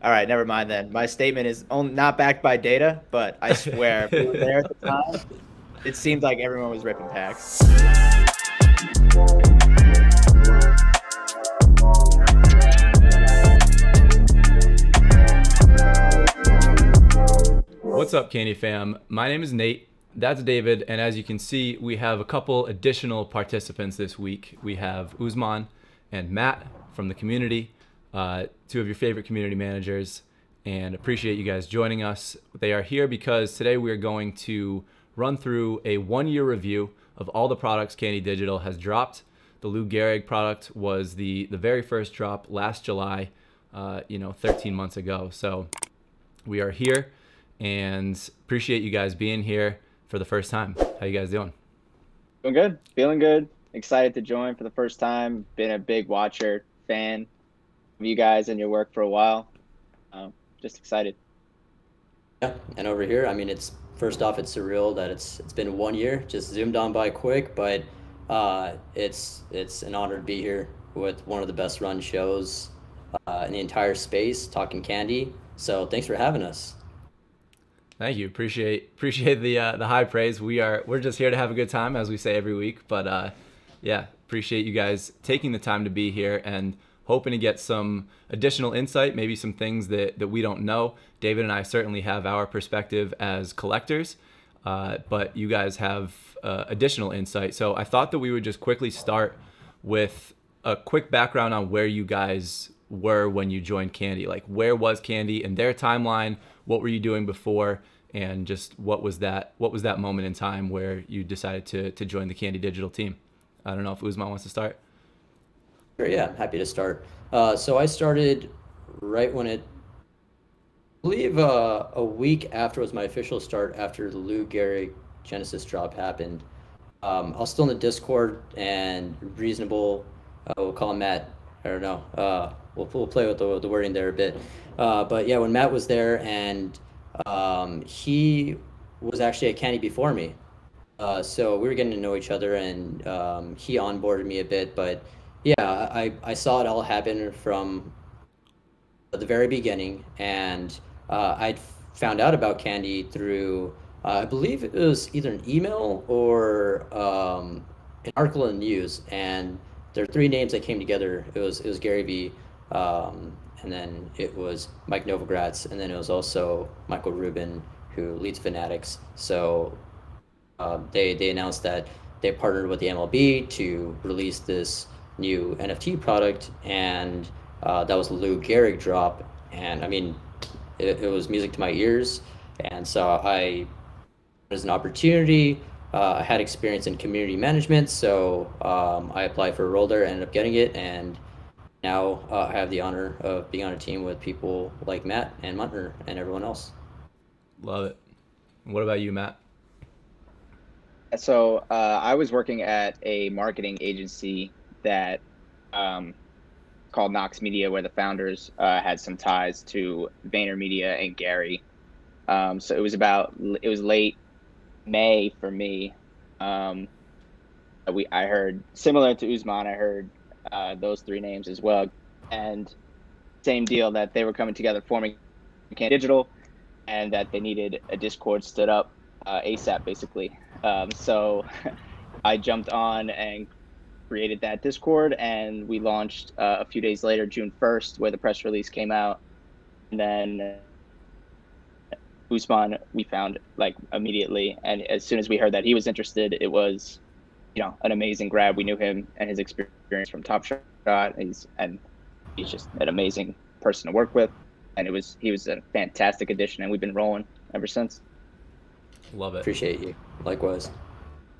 All right, never mind then. My statement is not backed by data, but I swear, if we were there at the time, it seemed like everyone was ripping packs. What's up, Candy fam? My name is Nate. That's David, and as you can see, we have a couple additional participants this week. We have Usman and Matt from the community, two of your favorite community managers, and appreciate you guys joining us. They are here because today we are going to run through a one-year review of all the products Candy Digital has dropped. The Lou Gehrig product was the very first drop last July, 13 months ago. So we are here and appreciate you guys being here for the first time. How you guys doing? Doing good, feeling good, excited to join for the first time. Been a big watcher, fan of you guys and your work for a while. Just excited. Yeah, and over here, I mean, it's first off, it's surreal that it's been 1 year, just zoomed on by quick, but it's an honor to be here with one of the best run shows in the entire space, Talkin Candy. So thanks for having us. Thank you. Appreciate the high praise. We're just here to have a good time, as we say every week. But yeah, appreciate you guys taking the time to be here and hoping to get some additional insight, maybe some things that we don't know. David and I certainly have our perspective as collectors, but you guys have additional insight. So I thought that we would just quickly start with a quick background on where you guys were when you joined Candy. Like, where was Candy in their timeline? What were you doing before? And just what was that moment in time where you decided to join the Candy Digital team? I don't know if Usman wants to start. Sure, yeah, happy to start. So I started right when I believe a week after was my official start after the Lou Gehrig Genesis drop happened. I was still in the Discord and reasonable, we'll call him Matt. I don't know. We'll play with the wording there a bit. But yeah, when Matt was there and he was actually at Candy before me. So we were getting to know each other and he onboarded me a bit. But yeah, I saw it all happen from the very beginning. And I'd found out about Candy through, I believe it was either an email or an article in the news. And there are three names that came together. It was Gary V, and then it was Mike Novogratz, and then it was also Michael Rubin, who leads Fanatics. So they announced that they partnered with the MLB to release this new NFT product, and that was the Lou Gehrig drop. And I mean, it was music to my ears, and so as an opportunity. I had experience in community management, so I applied for a role there, ended up getting it, and now I have the honor of being on a team with people like Matt and Muntner and everyone else. Love it. What about you, Matt? So I was working at a marketing agency that called Knox Media, where the founders had some ties to VaynerMedia and Gary. So it was late May for me. I heard, similar to Usman, I heard those three names as well, and same deal, that they were coming together forming Candy Digital, and that they needed a Discord stood up ASAP, basically. So I jumped on and created that Discord, and we launched a few days later, June 1st, where the press release came out. And then Usman, we found like immediately, and as soon as we heard that he was interested, it was, an amazing grab. We knew him and his experience from Top Shot. He's just an amazing person to work with, and he was a fantastic addition, and we've been rolling ever since. Love it. Appreciate you. Likewise.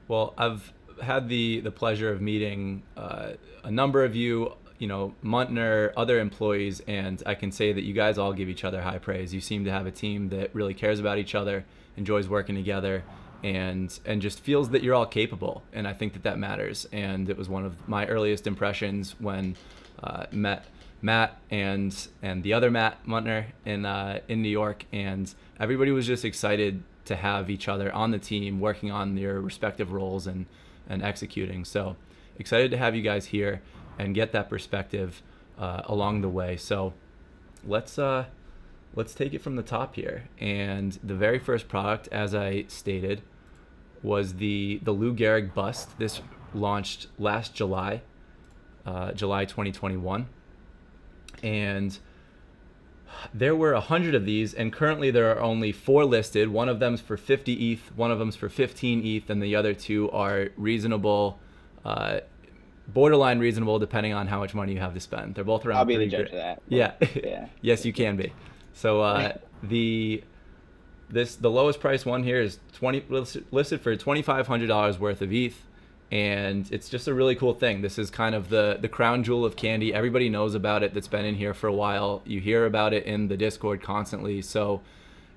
Well, I've had the pleasure of meeting a number of you, Muntner, other employees, and I can say that you guys all give each other high praise. You seem to have a team that really cares about each other, enjoys working together, and just feels that you're all capable, and I think that matters. And it was one of my earliest impressions when met Matt and the other Matt Muntner in New York, and everybody was just excited to have each other on the team, working on their respective roles and executing. So excited to have you guys here and get that perspective along the way. So let's let's take it from the top here. And the very first product, as I stated, was the Lou Gehrig bust. This launched last July, July 2021. And there were 100 of these, and currently there are only 4 listed. One of them's for 50 ETH, one of them's for 15 ETH, and the other 2 are reasonable, borderline reasonable, depending on how much money you have to spend. They're both around. I'll be the judge of that. Yeah. Yeah. Yes, you can be. So the lowest price one here is listed for $2,500 worth of ETH. And it's just a really cool thing. This is kind of the crown jewel of candy. Everybody knows about it that's been in here for a while. You hear about it in the Discord constantly. So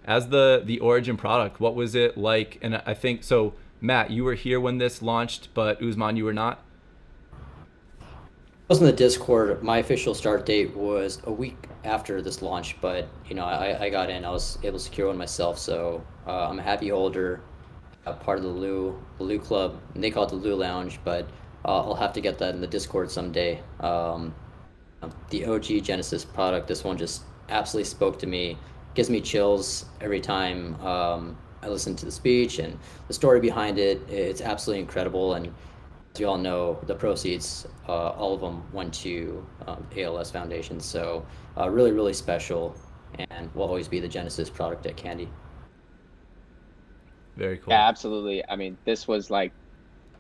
as the origin product, what was it like? And I think, so Matt, you were here when this launched, but Usman, you were not? I was in the Discord. My official start date was a week after this launch, but I got in. I was able to secure one myself, so I'm a happy holder. Part of the Lou Club, and they call it the Lou Lounge, but I'll have to get that in the Discord someday. The OG Genesis product, this one just absolutely spoke to me. Gives me chills every time I listen to the speech and the story behind it. It's absolutely incredible, and as you all know, the proceeds, all of them went to ALS Foundation, so really, really special, and will always be the Genesis product at Candy. Very cool. Yeah, absolutely. I mean, this was like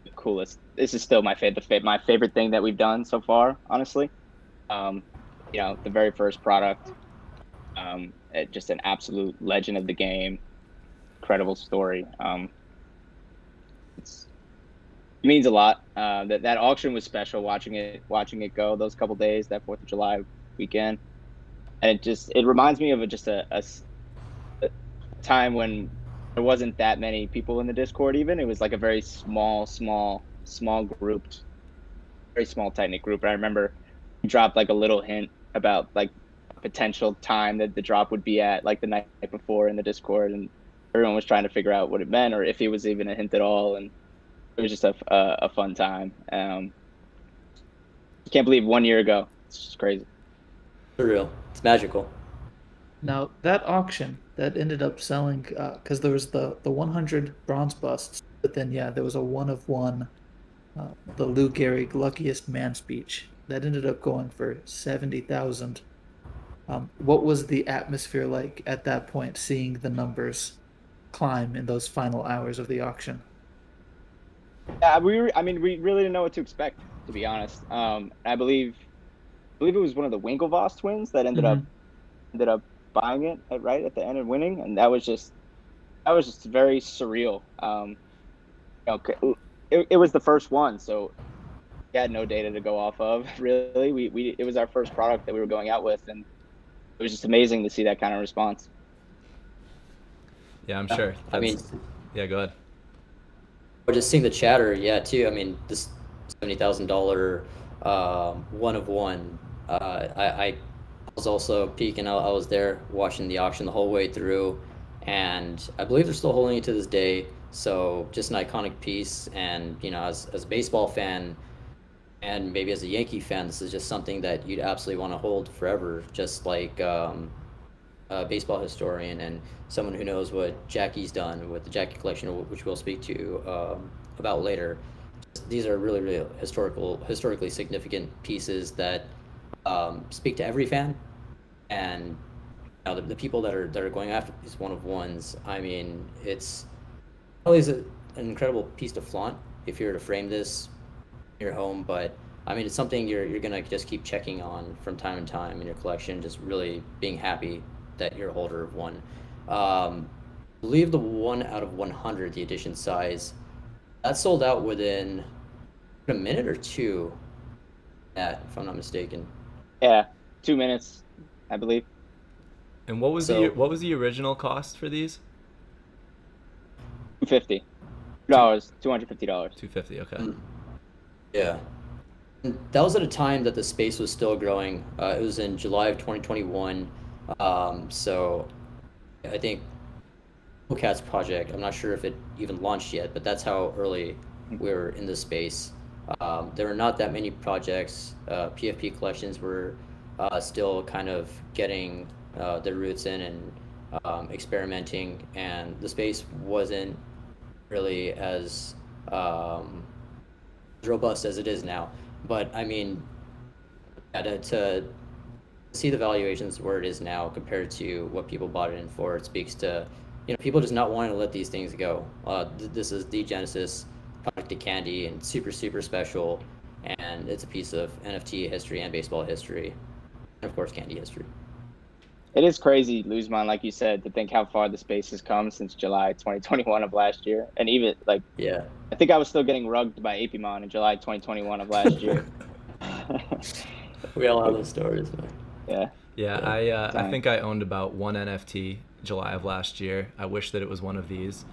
the coolest. This is still my favorite thing that we've done so far, honestly. The very first product, just an absolute legend of the game, incredible story. It means a lot. That auction was special. Watching it go those couple days, that 4th of July weekend, and it reminds me of just a time when there wasn't that many people in the Discord. Even it was like a very small grouped, very small tight-knit group. And I remember we dropped like a little hint about like potential time that the drop would be at, like the night before in the Discord, and everyone was trying to figure out what it meant or if it was even a hint at all. And it was just a fun time. I can't believe 1 year ago. It's just crazy. Surreal. It's magical. Now, that auction, that ended up selling, because there was the 100 bronze busts, but then, there was a one-of-one, the Lou Gehrig Luckiest Man speech. That ended up going for $70,000. What was the atmosphere like at that point, seeing the numbers climb in those final hours of the auction? Yeah, we really didn't know what to expect, to be honest. I believe it was one of the Winklevoss twins that ended up buying it right at the end and winning, and that was just very surreal. It was the first one, so we had no data to go off of. Really, it was our first product that we were going out with, and it was just amazing to see that kind of response. Yeah, I'm sure. Yeah, go ahead. But just seeing the chatter, too. I mean, this $70,000 one-of-one. I was also peeking out. I was there watching the auction the whole way through, and I believe they're still holding it to this day. So just an iconic piece, and as a baseball fan, and maybe as a Yankee fan, this is just something that you'd absolutely want to hold forever. Just like a baseball historian and someone who knows what Jackie's done with the Jackie collection, which we'll speak to about later. These are really, really historically significant pieces that speak to every fan, and the people that are going after these one-of-ones. I mean, it's always an incredible piece to flaunt if you're to frame this in your home, but I mean, it's something you're gonna just keep checking on from time to time in your collection, just really being happy that you're a holder of one. I believe the 1 out of 100, the edition size, that sold out within a minute or two, if I'm not mistaken. Yeah, 2 minutes, I believe. And what was the original cost for these? $250. $250. $250. Okay. Yeah. And that was at a time that the space was still growing. It was in July of 2021. So I think Cat's project, I'm not sure if it even launched yet, but that's how early we were in the space. There were not that many projects. PFP collections were still kind of getting their roots in and experimenting, and the space wasn't really as robust as it is now. But I mean, to see the valuations where it is now compared to what people bought it in for, it speaks to, people just not wanting to let these things go. This is the Genesis product to Candy, and super, super special, and it's a piece of NFT history and baseball history, and of course, Candy history. It is crazy, Usman, like you said, to think how far the space has come since July 2021 of last year. And even, like, Yeah. I think I was still getting rugged by Apimon in July 2021 of last year. We all have those stories, man. Yeah. Yeah, I think I owned about one NFT July of last year. I wish that it was one of these,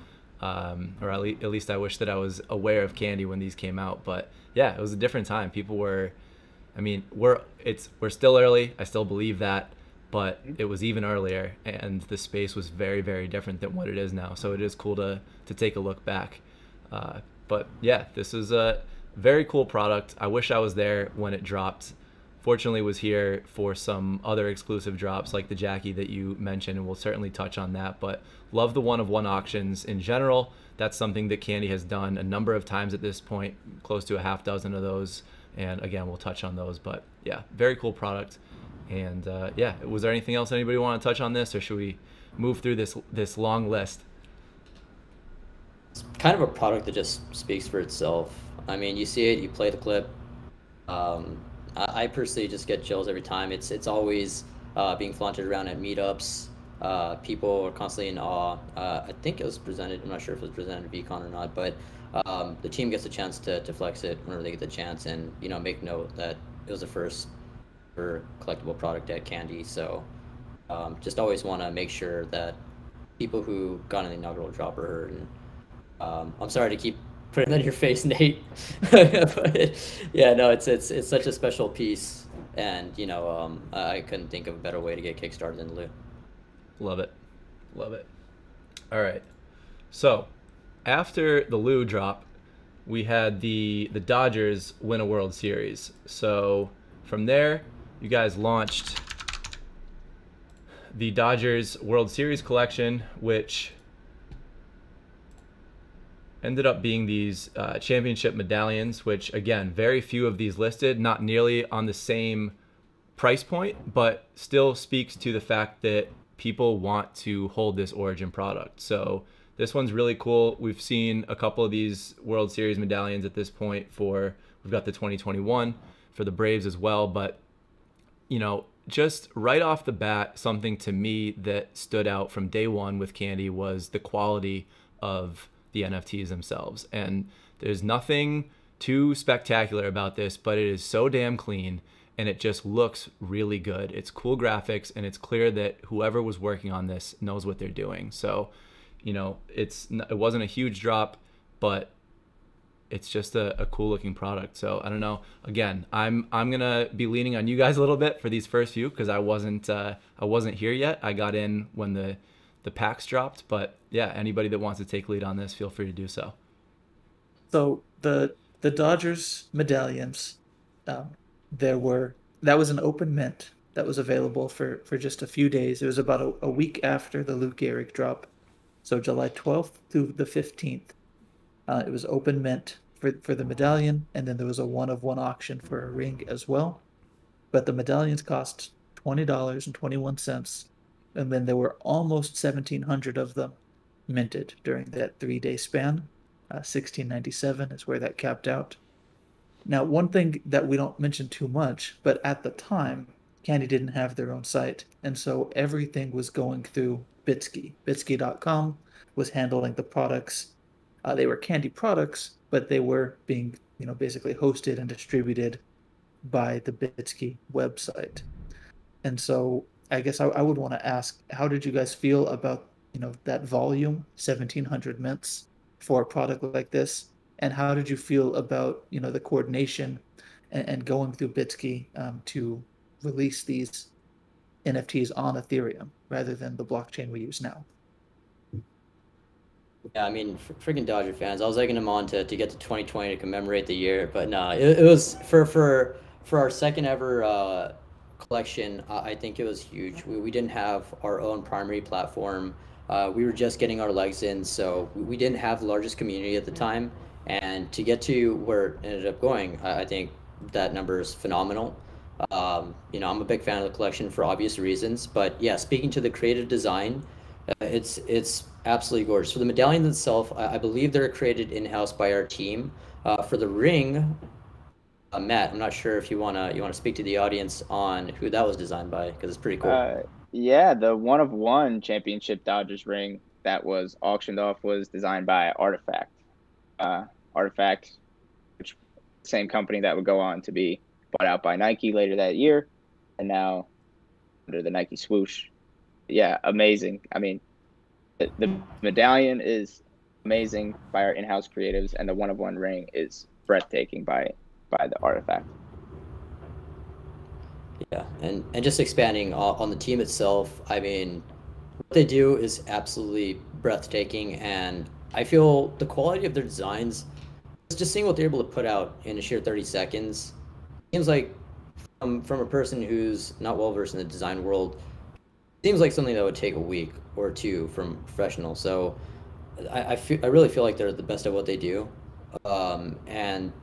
or at least I wish that I was aware of Candy when these came out. But yeah, it was a different time. People were, I mean, we're still early. I still believe that, but it was even earlier, and the space was very, very different than what it is now. So it is cool to take a look back. But yeah, this is a very cool product. I wish I was there when it dropped. Fortunately, was here for some other exclusive drops like the Jackie that you mentioned, and we'll certainly touch on that. But love the one-of-one auctions in general. That's something that Candy has done a number of times at this point, close to a half dozen of those. And again, we'll touch on those. But yeah, very cool product. And yeah, was there anything else anybody want to touch on this, or should we move through this long list? It's kind of a product that just speaks for itself. I mean, you see it, you play the clip. I personally just get chills every time. It's always being flaunted around at meetups. People are constantly in awe. I think it was presented. I'm not sure if it was presented at VCon or not, but the team gets a chance to flex it whenever they get the chance, and make note that it was the first for collectible product at Candy. So just always want to make sure that people who got in the inaugural drop are heard. And I'm sorry to keep putting that in your face, Nate. But yeah, no, it's such a special piece, and I couldn't think of a better way to get kickstarted than Lou. Love it. All right, so after the Lou drop, we had the Dodgers win a World Series. So from there, you guys launched the Dodgers World Series collection, which ended up being these championship medallions, which again, very few of these listed, not nearly on the same price point, but still speaks to the fact that people want to hold this Origin product. So this one's really cool. We've seen a couple of these World Series medallions at this point we've got the 2021 for the Braves as well, but just right off the bat, something to me that stood out from day one with Candy was the quality of the NFTs themselves. And there's nothing too spectacular about this, but it is so damn clean, and it just looks really good. It's cool graphics, and it's clear that whoever was working on this knows what they're doing. So, it wasn't a huge drop, but it's just a cool looking product. So I don't know. Again, I'm gonna be leaning on you guys a little bit for these first few, because I wasn't here yet. I got in when the packs dropped, but yeah, anybody that wants to take lead on this, feel free to do so. So the Dodgers medallions, that was an open mint that was available for just a few days. It was about a week after the Lou Gehrig drop, so July 12th through the 15th. It was open mint for the medallion, and then there was a one-of-one auction for a ring as well. But the medallions cost $20.21, and then there were almost 1,700 of them minted during that 3-day span. 1697 is where that capped out. Now, one thing that we don't mention too much, but at the time, Candy didn't have their own site, and so everything was going through Bitsky. Bitsky.com was handling the products. They were Candy products, but they were being, basically hosted and distributed by the Bitsky website. And so I guess I would want to ask, how did you guys feel about, that volume, 1,700 mints for a product like this? And how did you feel about, the coordination and going through Bitsky to release these NFTs on Ethereum rather than the blockchain we use now? Yeah, I mean, freaking Dodger fans. I was egging them on to get to 2020 to commemorate the year, but no, it was for our second ever collection, I think it was huge. We didn't have our own primary platform. We were just getting our legs in, so we didn't have the largest community at the time. And to get to where it ended up going, I think that number is phenomenal. You know, I'm a big fan of the collection for obvious reasons, but yeah, speaking to the creative design, it's absolutely gorgeous. For the medallions itself, I believe they're created in-house by our team. For the ring, Matt, I'm not sure if you wanna speak to the audience on who that was designed by, because it's pretty cool. Yeah, the one of one championship Dodgers ring that was auctioned off was designed by Artifact. Artifact, which same company that would go on to be bought out by Nike later that year, and now under the Nike swoosh. Yeah, amazing. I mean, the medallion is amazing by our in-house creatives, and the one of one ring is breathtaking by the Artifact. Yeah, and just expanding on the team itself, I mean, what they do is absolutely breathtaking, and I feel the quality of their designs, just seeing what they're able to put out in a sheer 30 seconds, seems like from a person who's not well versed in the design world, seems like something that would take a week or two from a professional. So I really feel like they're the best at what they do, and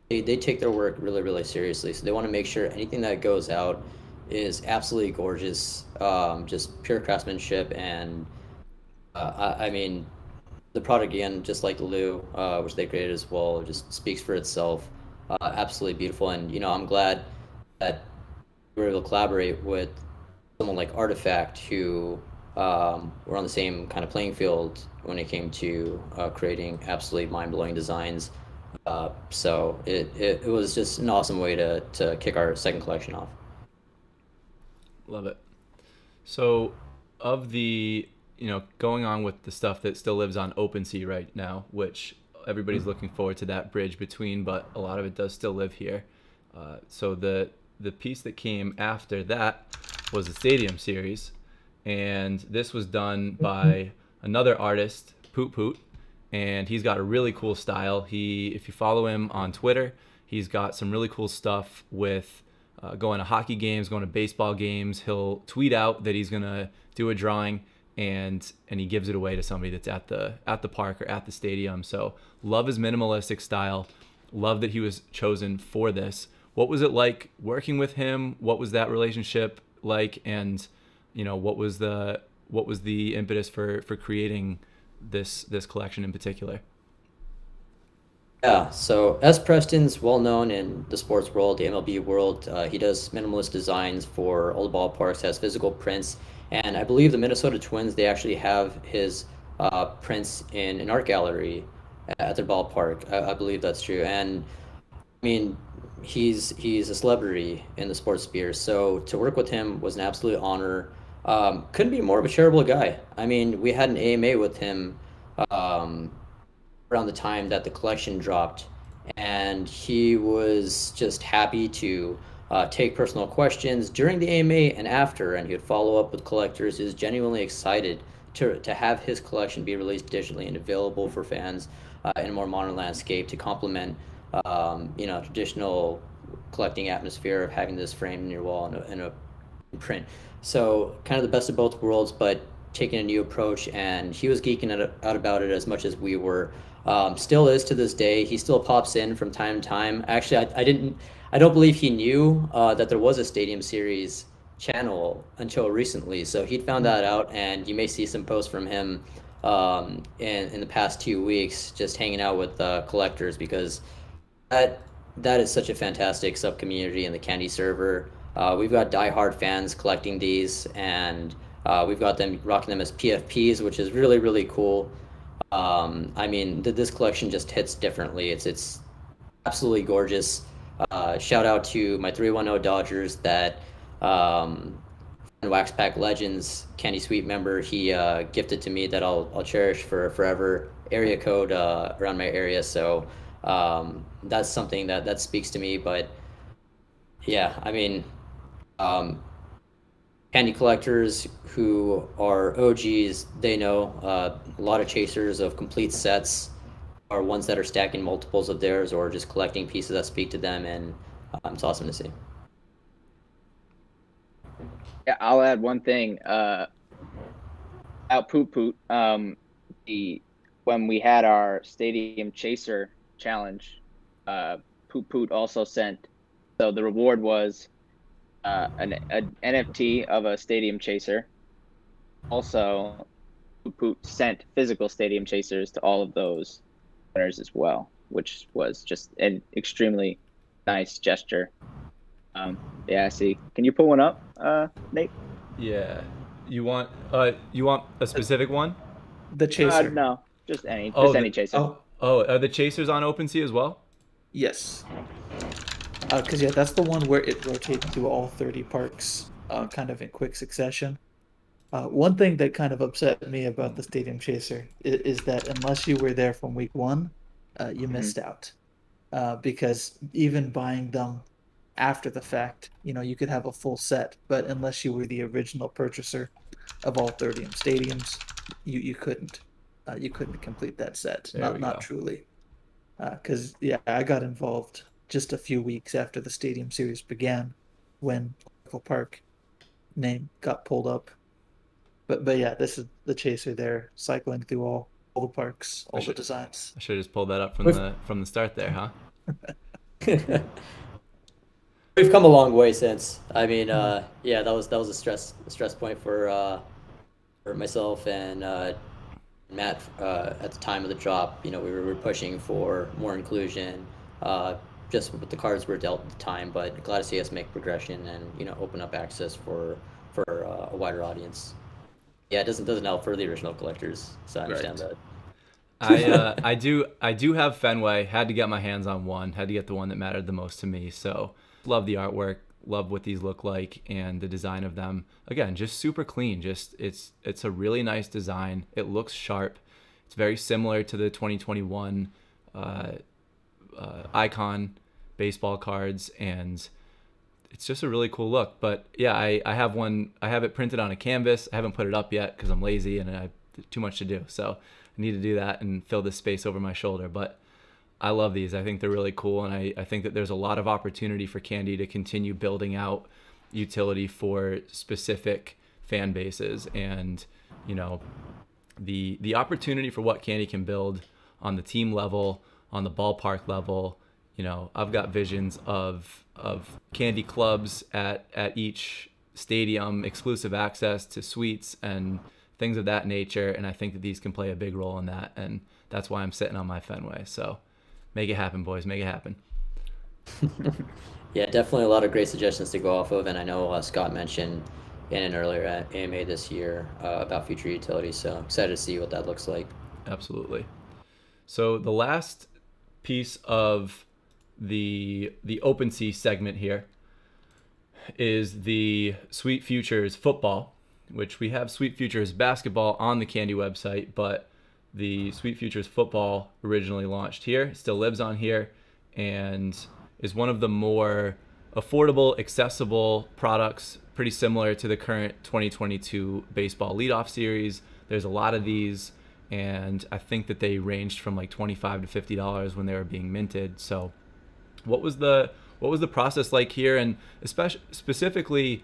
they take their work really, really seriously. So they want to make sure anything that goes out is absolutely gorgeous, just pure craftsmanship. And I mean, the product, again, just like the Lou, which they created as well, just speaks for itself. Absolutely beautiful. And, you know, I'm glad that we were able to collaborate with someone like Artifact, who were on the same kind of playing field when it came to creating absolutely mind-blowing designs. So it was just an awesome way to kick our second collection off. Love it. So, of the, you know, going on with the stuff that still lives on OpenSea right now, which everybody's looking forward to that bridge between, but a lot of it does still live here. So the piece that came after that was the Stadium Series, and this was done by another artist, Poot Poot, and he's got a really cool style. If you follow him on Twitter, he's got some really cool stuff with going to hockey games, going to baseball games. He'll tweet out that he's gonna do a drawing, and he gives it away to somebody that's at the park or at the stadium. So love his minimalistic style. Love that he was chosen for this. What was it like working with him? What was that relationship like? And you know, what was the impetus for creating this collection in particular? Yeah, so S. Preston's well known in the sports world, the MLB world. He does minimalist designs for all the ballparks, has physical prints, and I believe the Minnesota Twins, they actually have his prints in an art gallery at their ballpark. I believe that's true. And I mean, he's a celebrity in the sports sphere, so to work with him was an absolute honor. Couldn't be more of a charitable guy. I mean, we had an AMA with him around the time that the collection dropped, and he was just happy to take personal questions during the AMA and after, and he would follow up with collectors. He was genuinely excited to have his collection be released digitally and available for fans in a more modern landscape to complement you know, traditional collecting atmosphere of having this framed in your wall in a print. So kind of the best of both worlds, but taking a new approach, and he was geeking out about it as much as we were. Still is to this day. He still pops in from time to time. Actually, I don't believe he knew that there was a Stadium Series channel until recently. So he'd found that out, and you may see some posts from him in the past 2 weeks, just hanging out with collectors, because that is such a fantastic sub community in the Candy server. We've got diehard fans collecting these, and we've got them rocking them as PFPs, which is really, really cool. I mean, this collection just hits differently. It's absolutely gorgeous. Shout out to my 310 Dodgers, that Wax Pack Legends Candy Suite member. He gifted to me, that I'll cherish for forever. Area code around my area, so that's something that speaks to me. But yeah, I mean, candy collectors who are OGs, they know a lot of chasers of complete sets are ones that are stacking multiples of theirs, or just collecting pieces that speak to them, and it's awesome to see. Yeah, I'll add one thing. Out Poot Poot. The When we had our Stadium Chaser challenge, Poot Poot also sent. So the reward was an NFT of a Stadium Chaser. Also, Poot Poot sent physical Stadium Chasers to all of those winners as well, which was just an extremely nice gesture. Yeah, I see. Can you pull one up, Nate? Yeah. You want a specific one? The chaser. No, just Oh, any chaser. are the chasers on OpenSea as well? Yes. Because yeah, that's the one where it rotates through all 30 parks, kind of in quick succession. One thing that kind of upset me about the Stadium Chaser is that unless you were there from week one, you missed out. Because even buying them after the fact, you could have a full set, but unless you were the original purchaser of all 30 stadiums, you couldn't. You couldn't complete that set. There we Not go. truly. Because yeah, I got involved just a few weeks after the Stadium Series began, when Oracle Park name got pulled up. But yeah, this is the chaser there, cycling through all the parks, all the designs. I should have just pulled that up from the start there, huh? We've come a long way since. I mean, yeah, that was a stress point for myself and Matt at the time of the drop. We were pushing for more inclusion, just with the cards were dealt at the time. But glad to see us make progression and open up access for a wider audience. Yeah, it doesn't help for the original collectors, so I understand that. I do have Fenway. Had to get my hands on one. Had to get the one that mattered the most to me. So love the artwork. Love what these look like and the design of them. Again, just super clean. Just it's a really nice design. It looks sharp. It's very similar to the 2021 Icon baseball cards, and it's just a really cool look. But yeah, I have one. I have it printed on a canvas. I haven't put it up yet because I'm lazy and I have too much to do. So I need to do that and fill this space over my shoulder. But I love these. I think they're really cool, and I think that there's a lot of opportunity for Candy to continue building out utility for specific fan bases, and the opportunity for what Candy can build on the team level, on the ballpark level. I've got visions of Candy clubs at each stadium, exclusive access to suites and things of that nature, and I think that these can play a big role in that, and that's why I'm sitting on my Fenway. So make it happen, boys. Make it happen. Yeah, definitely a lot of great suggestions to go off of, and I know Scott mentioned in an earlier AMA this year about future utilities, so excited to see what that looks like. Absolutely. So the last piece of the OpenSea segment here is the Sweet Futures football, which we have Sweet Futures basketball on the Candy website, but the Sweet Futures football originally launched here, still lives on here, and is one of the more affordable, accessible products, pretty similar to the current 2022 baseball Leadoff Series. There's a lot of these, and I think that they ranged from like $25 to $50 when they were being minted. So what was the process like here, and especially specifically,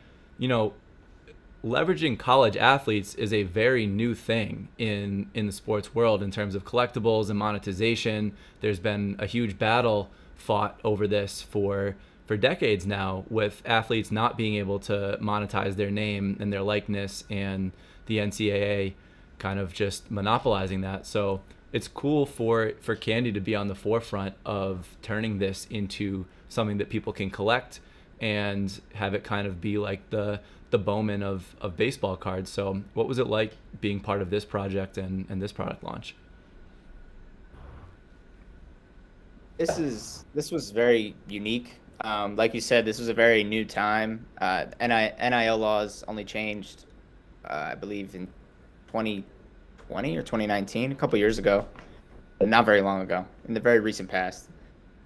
leveraging college athletes is a very new thing in the sports world in terms of collectibles and monetization. There's been a huge battle fought over this for decades now, with athletes not being able to monetize their name and their likeness, and the NCAA kind of just monopolizing that. So it's cool for Candy to be on the forefront of turning this into something that people can collect and have it kind of be like the Bowman of baseball cards. So what was it like being part of this project and this product launch? This was very unique. Like you said, this was a very new time. NIL laws only changed, I believe, in 2020 or 2019, a couple years ago, but not very long ago, in the very recent past.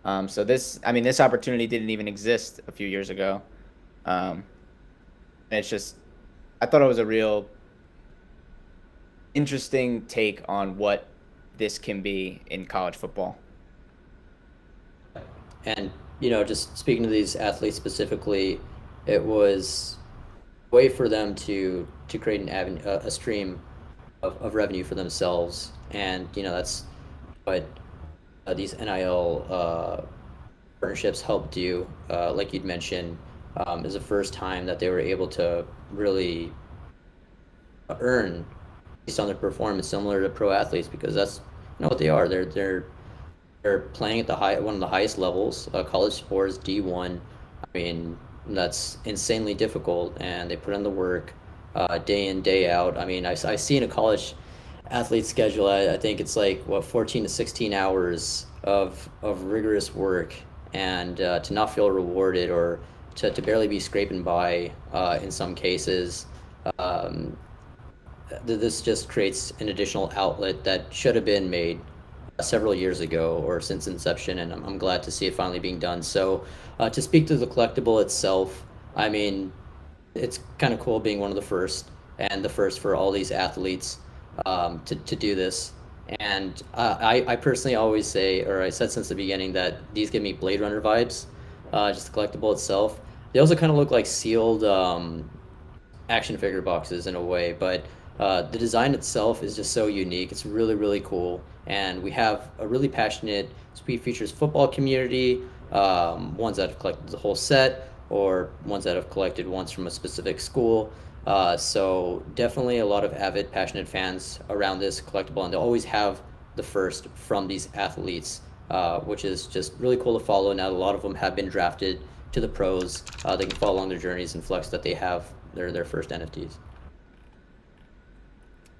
So this opportunity didn't even exist a few years ago. And it's just, I thought it was a real interesting take on what this can be in college football. And just speaking to these athletes specifically, it was way for them to create a stream of revenue for themselves. And that's what these NIL partnerships help do. Like you'd mentioned, is the first time that they were able to really earn based on their performance, similar to pro athletes, because that's what they are. They're playing at one of the highest levels, college sports, D1. I mean, that's insanely difficult, and they put in the work day in, day out. I mean, I see in a college athlete schedule, I think it's like, 14 to 16 hours of rigorous work, and to not feel rewarded, or to barely be scraping by in some cases. Um, this just creates an additional outlet that should have been made several years ago or since inception, and I'm glad to see it finally being done. So to speak to the collectible itself, I mean, it's kind of cool being one of the first, and the first for all these athletes to do this. And I personally always say, or I said since the beginning, that these give me Blade Runner vibes, just the collectible itself. They also kind of look like sealed action figure boxes in a way, but the design itself is just so unique. It's really, really cool. And we have a really passionate Sweet Features football community, ones that have collected the whole set, or ones that have collected once from a specific school. So definitely a lot of avid, passionate fans around this collectible, and they'll always have the first from these athletes, which is just really cool to follow. Now a lot of them have been drafted to the pros. They can follow along their journeys and flex that they have their first NFTs.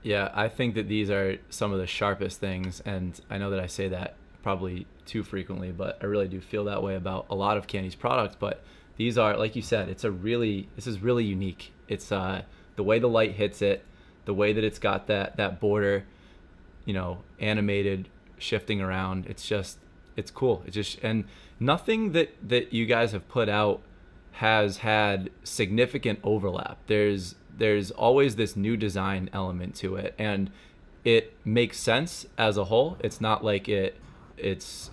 Yeah, I think that these are some of the sharpest things, and I know that I say that probably too frequently, but I really do feel that way about a lot of Candy's products. But these are, like you said, this is really unique. It's the way the light hits it, the way that it's got that border, animated, shifting around. It's cool. And nothing that you guys have put out has had significant overlap. There's always this new design element to it, and it makes sense as a whole. It's not like it's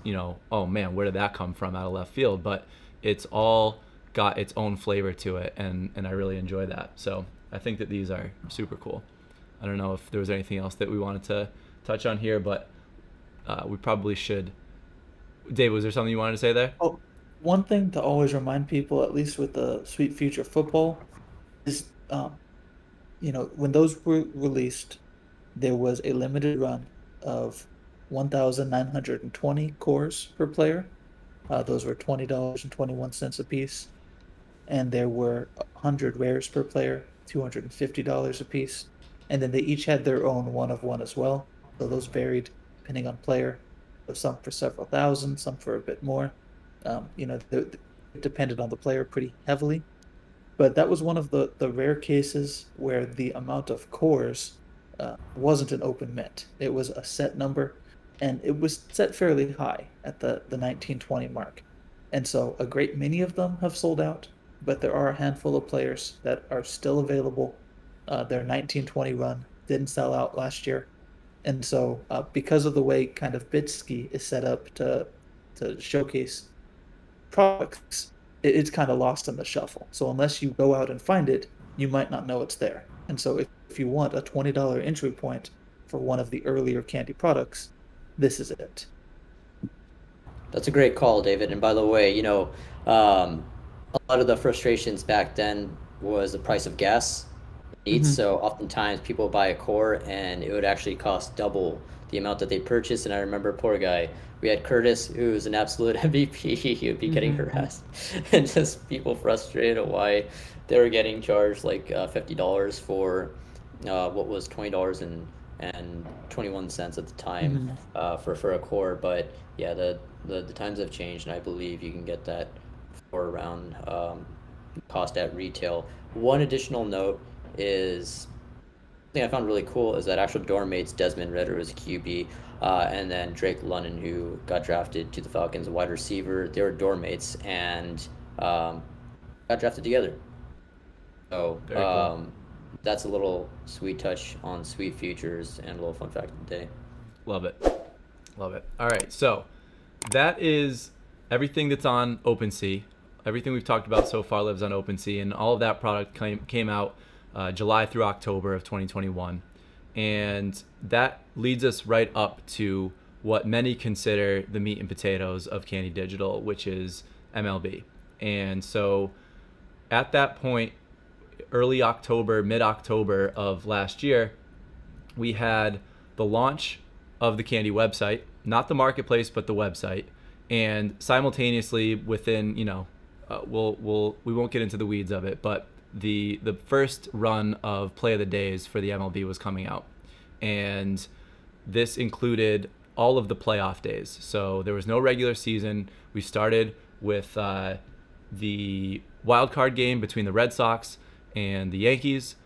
oh man, where did that come from out of left field? But it's all got its own flavor to it, and I really enjoy that. So I think that these are super cool. I don't know if there was anything else that we wanted to touch on here, but we probably should. Dave, was there something you wanted to say there? Oh, one thing to always remind people, at least with the Sweet Future football, is when those were released, there was a limited run of 1,920 cores per player. Those were $20.21 a piece. And there were 100 rares per player, $250 a piece. And then they each had their own one of one as well. So those varied depending on player. So some for several thousand, some for a bit more. It depended on the player pretty heavily. But that was one of the rare cases where the amount of cores wasn't an open mint. It was a set number, and it was set fairly high at the 1920 mark. And so a great many of them have sold out, but there are a handful of players that are still available. Their 1920 run didn't sell out last year. And so because of the way kind of Bitski is set up to showcase products, it's kind of lost in the shuffle. So unless you go out and find it, you might not know it's there. And so if you want a $20 entry point for one of the earlier Candy products, this is it. That's a great call, David. And by the way, a lot of the frustrations back then was the price of gas. So oftentimes people buy a core and it would actually cost double the amount that they purchased. And I remember, poor guy, we had Curtis, who was an absolute MVP. He would be getting harassed, and just people frustrated at why they were getting charged like $50 for what was $20.21 at the time for a core. But yeah, the times have changed, and I believe you can get that for around cost at retail. One additional note is thing I found really cool is that actual dorm mates, Desmond Ritter was QB, and then Drake London, who got drafted to the Falcons, a wide receiver. They were dorm mates and got drafted together. So cool. That's a little sweet touch on Sweet Futures and a little fun fact of the day. Love it. All right, so that is everything that's on OpenSea. everything we've talked about so far lives on OpenSea, and all of that product came out July through October of 2021. And that leads us right up to what many consider the meat and potatoes of Candy Digital, which is MLB. And so at that point, early October, mid-October of last year, we had the launch of the Candy website, not the marketplace, but the website. And simultaneously within, we won't get into the weeds of it, but the first run of Play of the Days for the MLB was coming out. And this included all of the playoff days. So there was no regular season. We started with the wild card game between the Red Sox and the Yankees.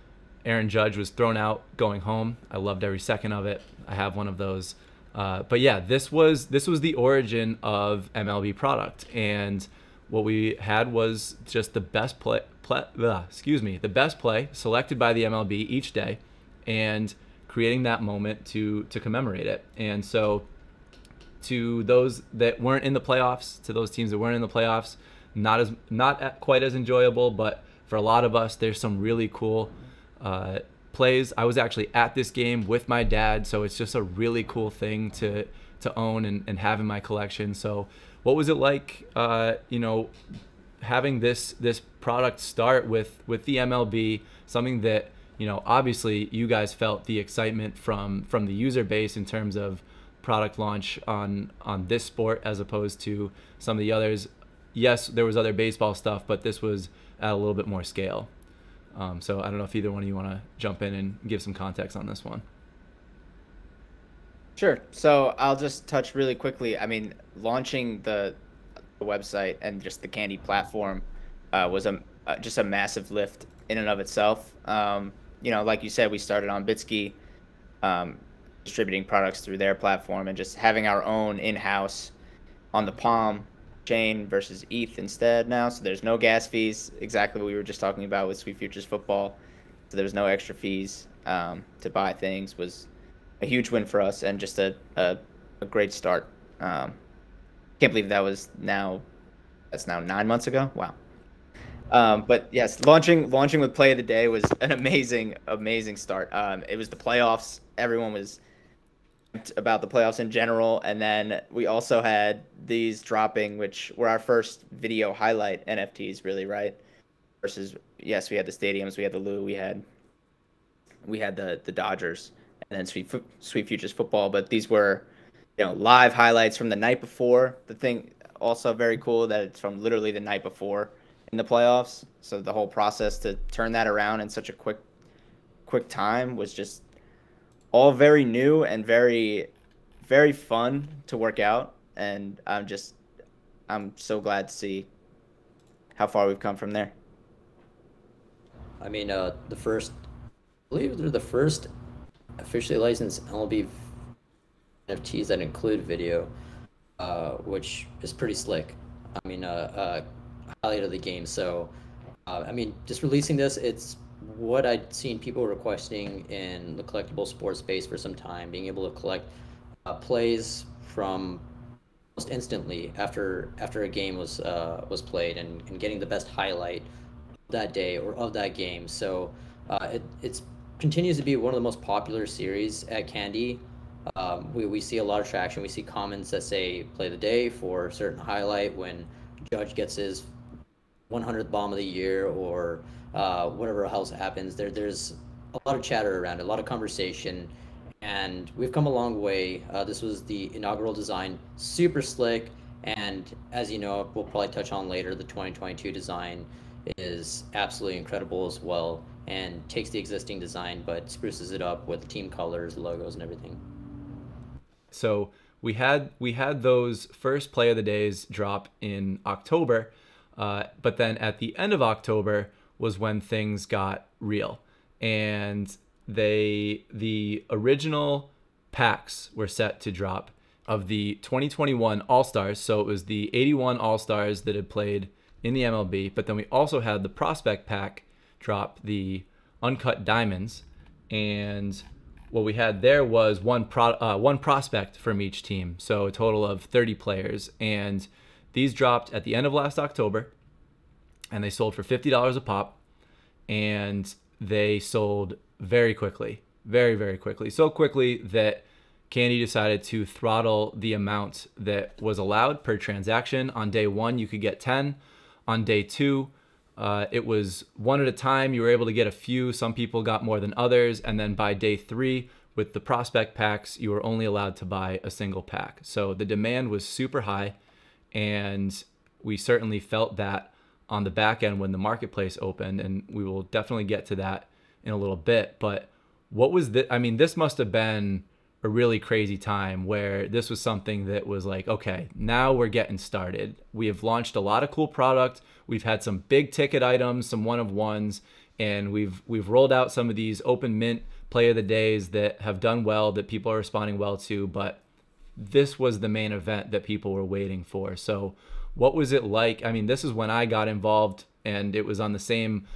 Aaron Judge was thrown out going home. I loved every second of it. I have one of those. But yeah, this was the origin of MLB product, and what we had was just the best play selected by the MLB each day, and creating that moment to commemorate it. And so, to those that weren't in the playoffs, to those teams that weren't in the playoffs, not quite as enjoyable, but for a lot of us, there's some really cool plays. I was actually at this game with my dad, so it's just a really cool thing to own and have in my collection. So what was it like, having this product start with the MLB, something that, obviously you guys felt the excitement from the user base in terms of product launch on this sport as opposed to some of the others. Yes, there was other baseball stuff, but this was at a little bit more scale. So I don't know if either one of you want to jump in and give some context on this one. Sure. So I'll just touch really quickly. I mean, launching the website and just the Candy platform was just a massive lift in and of itself. Like you said, we started on Bitsky, distributing products through their platform, and just having our own in-house on the Palm chain versus ETH instead now. So there's no gas fees, exactly what we were just talking about with Sweet Futures Football. So there's no extra fees to buy things. Was a huge win for us, and just a great start. Can't believe that's now 9 months ago. Wow. But yes, launching with Play of the Day was an amazing start. It was the playoffs. Everyone was about the playoffs in general, and then we also had these dropping, which were our first video highlight NFTs, really, right? Versus, yes, we had the stadiums, we had the Lou, we had the Dodgers, and then Sweet Futures Football. But these were, live highlights from the night before. The thing also very cool that it's from literally the night before in the playoffs. So the whole process to turn that around in such a quick time was just all very new and very, very fun to work out. And I'm so glad to see how far we've come from there. I mean, I believe they're the first officially licensed MLB NFTs that include video, which is pretty slick. I mean, highlight of the game. So, just releasing this, it's what I'd seen people requesting in the collectible sports space for some time, being able to collect plays from almost instantly after a game was played, and getting the best highlight that day or of that game. So it continues to be one of the most popular series at Candy. We see a lot of traction. We see comments that say Play of the Day for a certain highlight when Judge gets his 100th bomb of the year, or whatever else happens. There's a lot of chatter around it, a lot of conversation, and we've come a long way. This was the inaugural design, super slick, and as you know, we'll probably touch on later, the 2022 design is absolutely incredible as well, and takes the existing design but spruces it up with team colors, logos, and everything. So we had those first Play of the Days drop in October, but then at the end of October was when things got real, and the original packs were set to drop of the 2021 All-Stars. So it was the 81 All-Stars that had played in the MLB, but then we also had the prospect pack drop, the uncut diamonds, and what we had there was one prospect from each team, so a total of 30 players. And these dropped at the end of last October, and they sold for $50 a pop, and they sold very quickly, very, very quickly. So quickly that Candy decided to throttle the amount that was allowed per transaction. On day one, you could get 10. On day two, it was one at a time. You were able to get a few. Some people got more than others. And then by day three, with the prospect packs, you were only allowed to buy a single pack. So the demand was super high, and we certainly felt that on the back end when the marketplace opened, and we will definitely get to that in a little bit. But what was this? I mean, this must have been a really crazy time where this was something that was like, okay, now we're getting started. We have launched a lot of cool product. We've had some big ticket items, some one of ones, and we've rolled out some of these open mint play of the days that have done well, that people are responding well to, but this was the main event that people were waiting for. So what was it like? I mean, this is when I got involved, and it was on the same,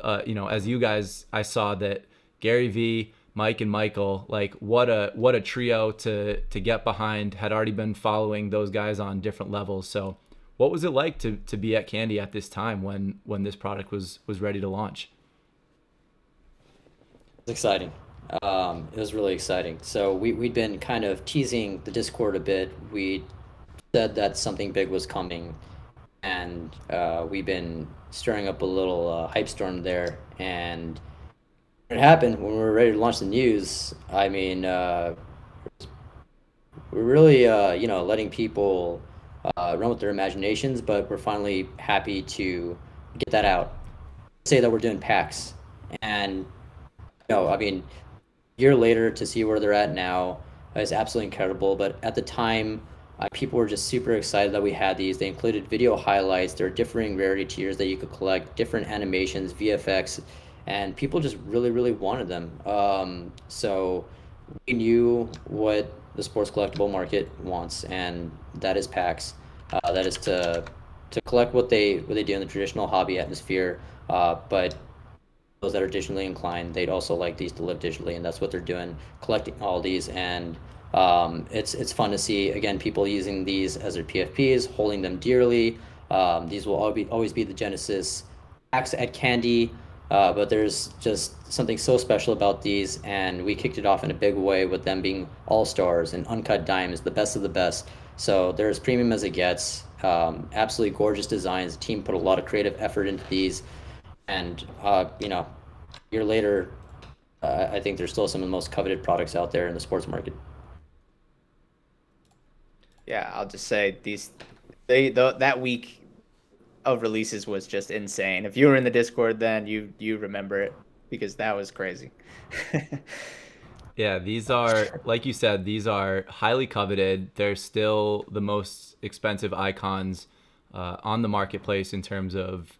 as you guys. I saw that Gary V, Mike, and Michael, like what a trio to get behind. Had already been following those guys on different levels. So what was it like to be at Candy at this time when this product was ready to launch? It's exciting. It was really exciting. So we'd been kind of teasing the Discord a bit. We said that something big was coming, and we've been stirring up a little hype storm there. And when it happened, when we were ready to launch the news, I mean, we're really, letting people run with their imaginations, but we're finally happy to get that out. Say that we're doing packs. And, I mean, a year later to see where they're at now is absolutely incredible. But at the time, people were just super excited that we had these. They included video highlights. There are differing rarity tiers that you could collect, different animations, VFX, and people just really, really wanted them. So we knew what the sports collectible market wants, and that is packs. That is to collect what they do in the traditional hobby atmosphere, but those that are digitally inclined, they'd also like these to live digitally, and that's what they're doing, collecting all these. And it's fun to see, again, people using these as their PFPs, holding them dearly. These will always be the Genesis packs at Candy, but there's just something so special about these, and we kicked it off in a big way with them being all-stars and uncut diamonds, the best of the best. So they're as premium as it gets. Absolutely gorgeous designs. The team put a lot of creative effort into these, and a year later, I think they're still some of the most coveted products out there in the sports market. Yeah, I'll just say that week of releases was just insane. If you were in the Discord then, you remember it, because that was crazy. Yeah, these are, like you said, these are highly coveted. They're still the most expensive icons on the marketplace in terms of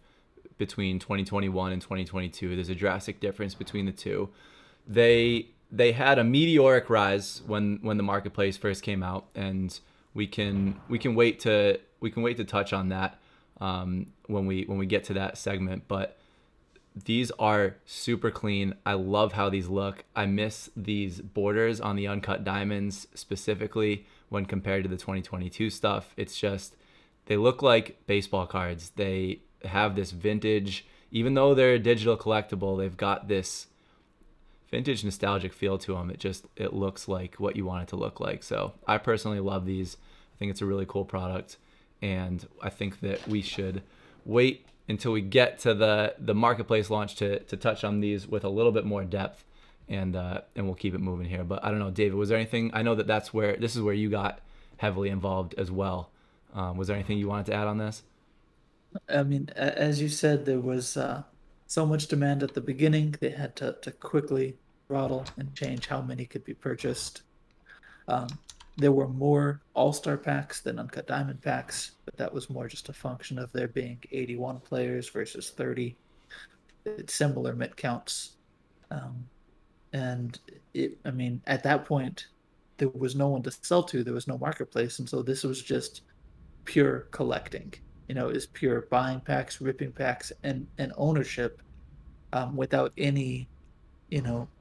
between 2021 and 2022. There's a drastic difference between the two. They had a meteoric rise when the marketplace first came out, and we can wait to touch on that when we get to that segment. But these are super clean. I love how these look. I miss these borders on the uncut diamonds specifically when compared to the 2022 stuff. It's just, they look like baseball cards. They have this vintage, even though they're a digital collectible, they've got this vintage nostalgic feel to them. It looks like what you want it to look like. So I personally love these. I think it's a really cool product, and I think that we should wait until we get to the marketplace launch to touch on these with a little bit more depth, and we'll keep it moving here. But I don't know, David, was there anything? I know that this is where you got heavily involved as well. Was there anything you wanted to add on this? I mean, as you said, there was so much demand at the beginning. They had to quickly throttle and change how many could be purchased. There were more all-star packs than uncut diamond packs, but that was more just a function of there being 81 players versus 30. It's similar mint counts. And I mean, at that point, there was no one to sell to. There was no marketplace. And so this was just pure collecting. It was pure buying packs, ripping packs, and ownership without any,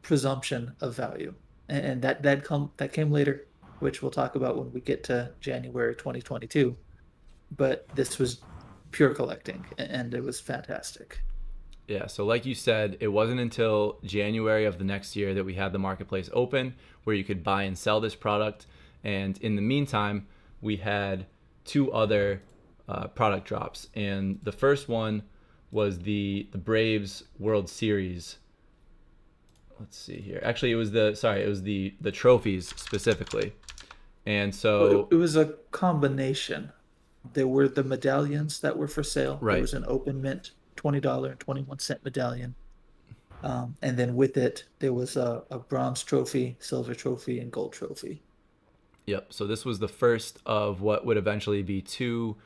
presumption of value. And that came later, which we'll talk about when we get to January 2022. But this was pure collecting, and it was fantastic. Yeah, so like you said, it wasn't until January of the next year that we had the marketplace open where you could buy and sell this product. And in the meantime, we had two other product drops. And the first one was the Braves World Series. Let's see here. Actually, it was the trophies specifically. And so it was a combination. There were the medallions that were for sale. Right. There was an open mint $20 and 21-cent medallion. And then with it, there was a bronze trophy, silver trophy, and gold trophy. Yep. So this was the first of what would eventually be two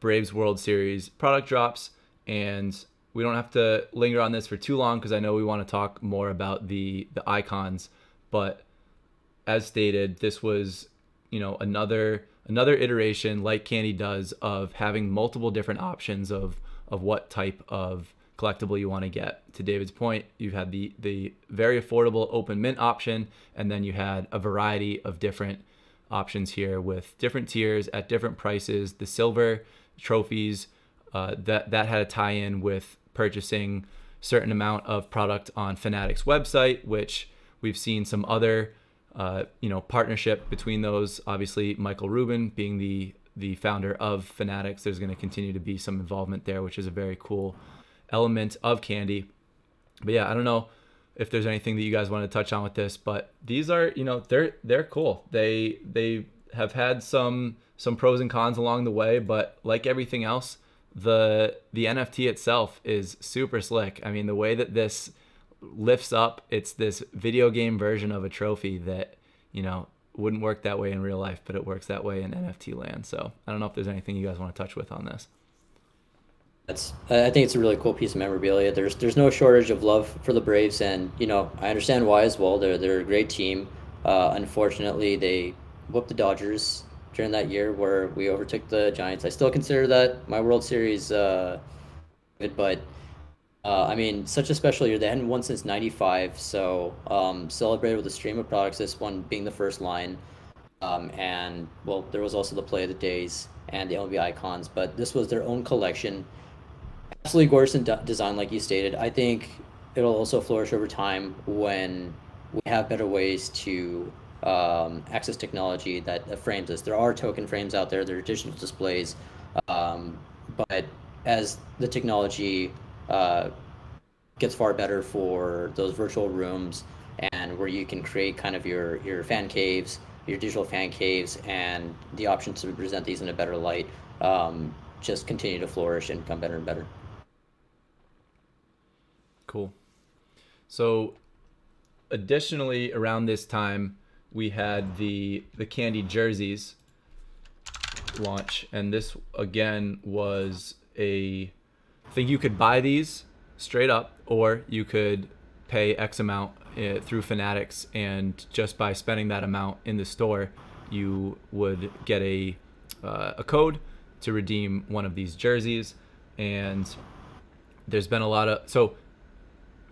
Braves World Series product drops. And we don't have to linger on this for too long because I know we want to talk more about the icons. But as stated, this was, another iteration like Candy does of having multiple different options of what type of collectible you want to get. To David's point, you had the very affordable open mint option, and then you had a variety of different options here with different tiers at different prices. The silver trophies, that had a tie-in with purchasing certain amount of product on Fanatics website, which we've seen some other partnership between those. Obviously, Michael Rubin being the founder of Fanatics, there's going to continue to be some involvement there, which is a very cool element of Candy. But yeah, I don't know if there's anything that you guys want to touch on with this, but these are, they're cool. They have had some pros and cons along the way, but like everything else, the NFT itself is super slick. I mean, the way that this lifts up, it's this video game version of a trophy that, wouldn't work that way in real life, but it works that way in NFT land. So I don't know if there's anything you guys want to touch with on this. I think it's a really cool piece of memorabilia. There's no shortage of love for the Braves, and I understand why as well. They're a great team. Unfortunately, they whooped the Dodgers during that year where we overtook the Giants. I still consider that my World Series, but I mean, such a special year. They hadn't won since '95, so celebrated with a stream of products. This one being the first line, and well, there was also the Play of the Days and the MLB icons, but this was their own collection. Absolutely gorgeous in design, like you stated. I think it'll also flourish over time when we have better ways to access technology that frames this. There are token frames out there. There are digital displays, but as the technology gets far better for those virtual rooms and where you can create kind of your fan caves, your digital fan caves, and the option to present these in a better light, just continue to flourish and become better and better. Cool. So additionally, around this time, we had the Candy jerseys launch, and this again was I think you could buy these straight up, or you could pay X amount through Fanatics, and just by spending that amount in the store, you would get a code to redeem one of these jerseys. And there's been a lot of, so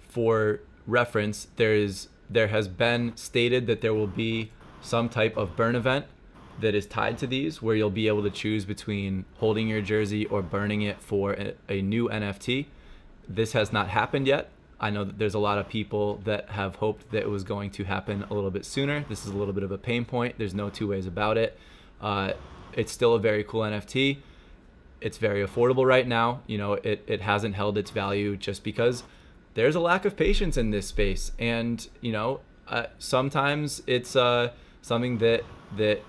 for reference, there has been stated that there will be some type of burn event that is tied to these, where you'll be able to choose between holding your jersey or burning it for a new NFT. This has not happened yet. I know that there's a lot of people that have hoped that it was going to happen a little bit sooner. This is a little bit of a pain point. There's no two ways about it. It's still a very cool NFT. It's very affordable right now. It hasn't held its value just because there's a lack of patience in this space. And, sometimes it's something that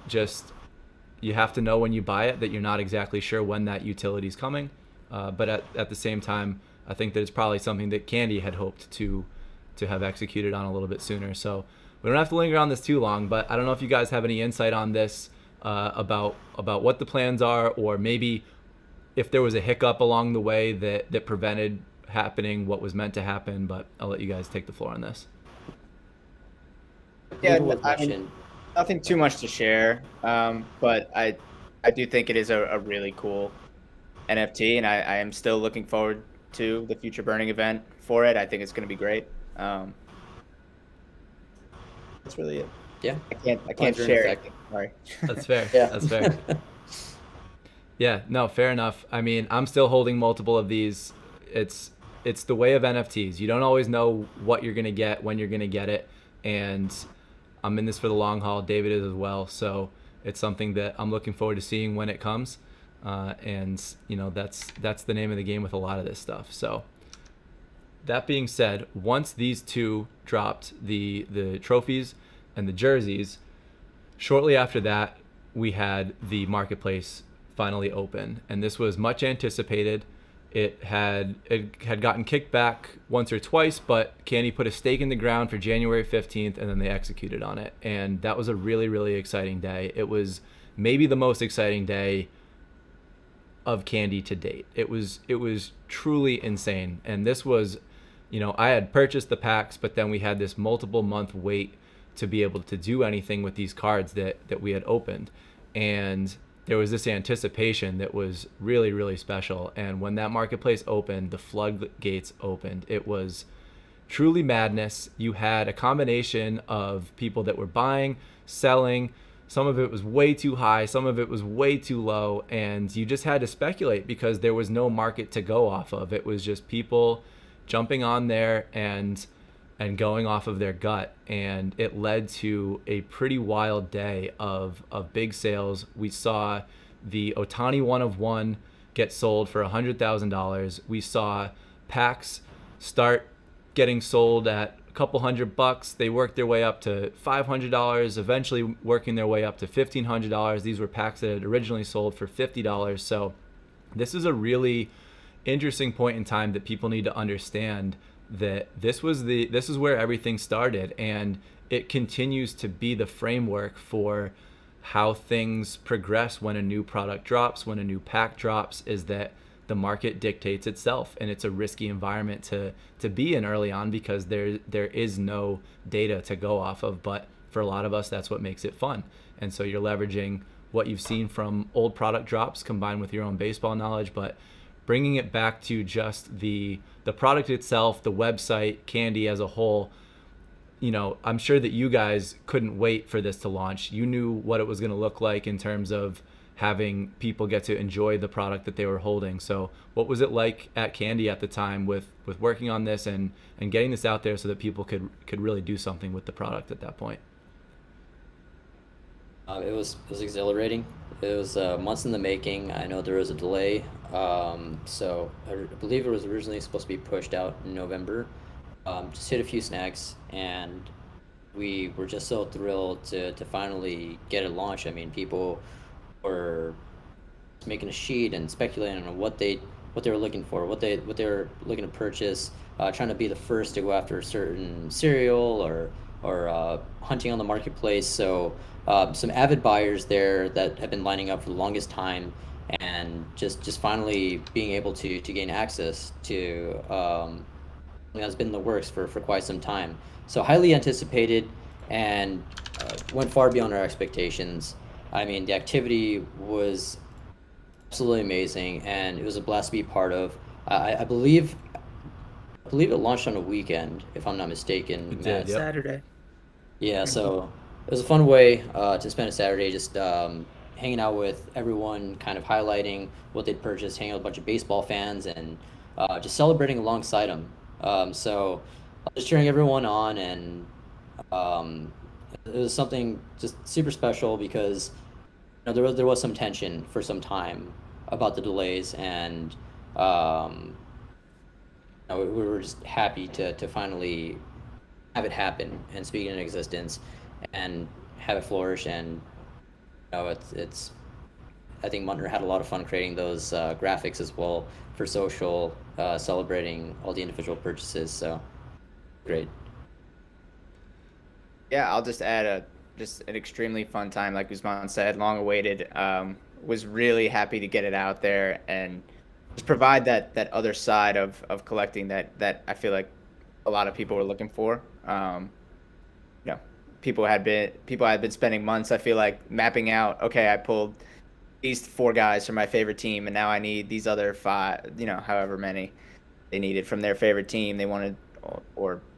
just you have to know when you buy it, that you're not exactly sure when that utility is coming. But at the same time, I think that it's probably something that Candy had hoped to have executed on a little bit sooner. So we don't have to linger on this too long, but I don't know if you guys have any insight on this, about what the plans are, or maybe if there was a hiccup along the way that prevented happening what was meant to happen. But I'll let you guys take the floor on this. Yeah, I mean, nothing too much to share, but I do think it is a really cool NFT, and I am still looking forward to the future burning event for it. I think it's going to be great. That's really it. Yeah, I can't share it. Sorry. That's fair. Yeah. That's fair. Yeah, no, fair enough. I mean, I'm still holding multiple of these. It's the way of NFTs. You don't always know what you're gonna get, when you're gonna get it, and I'm in this for the long haul. David is as well, so it's something that I'm looking forward to seeing when it comes. And that's the name of the game with a lot of this stuff. So that being said, once these two dropped, the trophies and the jerseys, shortly after that, we had the marketplace finally open, and this was much anticipated. It had gotten kicked back once or twice, but Candy put a stake in the ground for January 15th, and then they executed on it. And that was a really, really exciting day. It was maybe the most exciting day of Candy to date. It was truly insane. And this was, I had purchased the packs, but then we had this multiple month wait to be able to do anything with these cards that we had opened. And there was this anticipation that was really, really special. And when that marketplace opened, the floodgates opened. It was truly madness. You had a combination of people that were buying, selling. Some of it was way too high, some of it was way too low, and you just had to speculate because there was no market to go off of. It was just people jumping on there and going off of their gut, and it led to a pretty wild day of big sales. We saw the Otani 1 get sold for $100,000. We saw packs start getting sold at a couple $100. They worked their way up to $500, eventually working their way up to $1,500. These were packs that had originally sold for $50. So this is a really interesting point in time that people need to understand that this is where everything started, and it continues to be the framework for how things progress when a new product drops, when a new pack drops, is that the market dictates itself, and it's a risky environment to be in early on because there is no data to go off of. But for a lot of us, that's what makes it fun. And so you're leveraging what you've seen from old product drops combined with your own baseball knowledge, but bringing it back to just the product itself, the website, Candy as a whole. I'm sure that you guys couldn't wait for this to launch. You knew what it was going to look like in terms of having people get to enjoy the product that they were holding. So what was it like at Candy at the time with working on this and getting this out there so that people could really do something with the product at that point? It was exhilarating. It was months in the making. I know there was a delay. So I believe it was originally supposed to be pushed out in November. Just hit a few snags, and we were just so thrilled to finally get it launched. I mean, people were making a sheet and speculating on what they were looking for, what they were looking to purchase, trying to be the first to go after a certain cereal or hunting on the marketplace. So some avid buyers there that have been lining up for the longest time, and just finally being able to gain access to something that's been in the works for quite some time. So highly anticipated, and went far beyond our expectations. I mean, the activity was absolutely amazing, and it was a blast to be part of. I believe it launched on a weekend, if I'm not mistaken. It did, yep. Saturday. Yeah, so it was a fun way to spend a Saturday, just hanging out with everyone, kind of highlighting what they'd purchased, hanging out with a bunch of baseball fans, and just celebrating alongside them. So just cheering everyone on, and it was something just super special because there was some tension for some time about the delays, and we were just happy to finally have it happen and speak it in existence and have it flourish. And it's I think Muntner had a lot of fun creating those graphics as well for social, celebrating all the individual purchases. So great. Yeah, I'll just add just an extremely fun time, like Usman said, long awaited. Was really happy to get it out there and just provide that other side of collecting that I feel like a lot of people were looking for. People had been spending months, I feel like, mapping out, okay, I pulled these 4 guys from my favorite team, and now I need these other 5, however many they needed from their favorite team. They wanted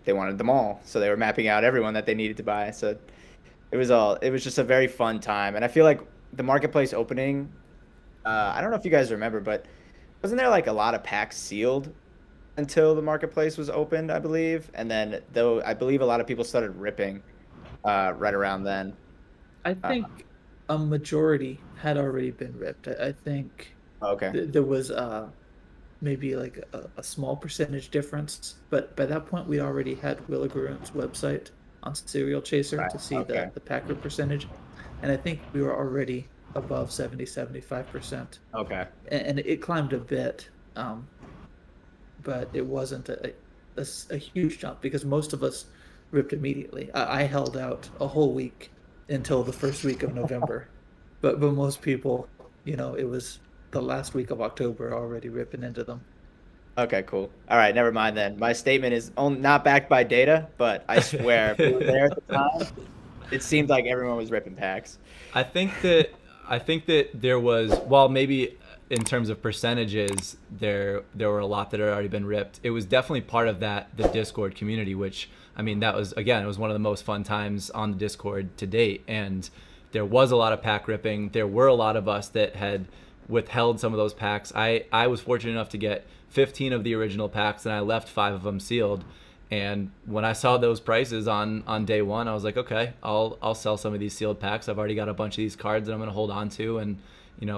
them all, so they were mapping out everyone that they needed to buy. So it was just a very fun time, and I feel like the marketplace opening I don't know if you guys remember, but wasn't there like a lot of packs sealed until the marketplace was opened, I believe? And then though I believe a lot of people started ripping right around then. I Uh, think a majority had already been ripped. I think okay. there was maybe like a small percentage difference, but by that point we already had Willagoon's website on Serial Chaser Right. to see Okay. the packer percentage, and I think we were already above 75%, Okay. and it climbed a bit, but it wasn't a huge jump because most of us ripped immediately. I held out a whole week until the first week of November, but most people, it was the last week of October already ripping into them. Okay, cool. All right, never mind then. My statement is only not backed by data, but I swear, if we were there at the time, it seemed like everyone was ripping packs. I think that there was, while maybe in terms of percentages there were a lot that had already been ripped. It was definitely part of the Discord community, which I mean that was, again, it was one of the most fun times on the Discord to date, and there was a lot of pack ripping. There were a lot of us that had withheld some of those packs. I was fortunate enough to get 15 of the original packs, and I left 5 of them sealed. And when I saw those prices on day one, I was like, okay, I'll sell some of these sealed packs. I've already got a bunch of these cards that I'm going to hold on to, and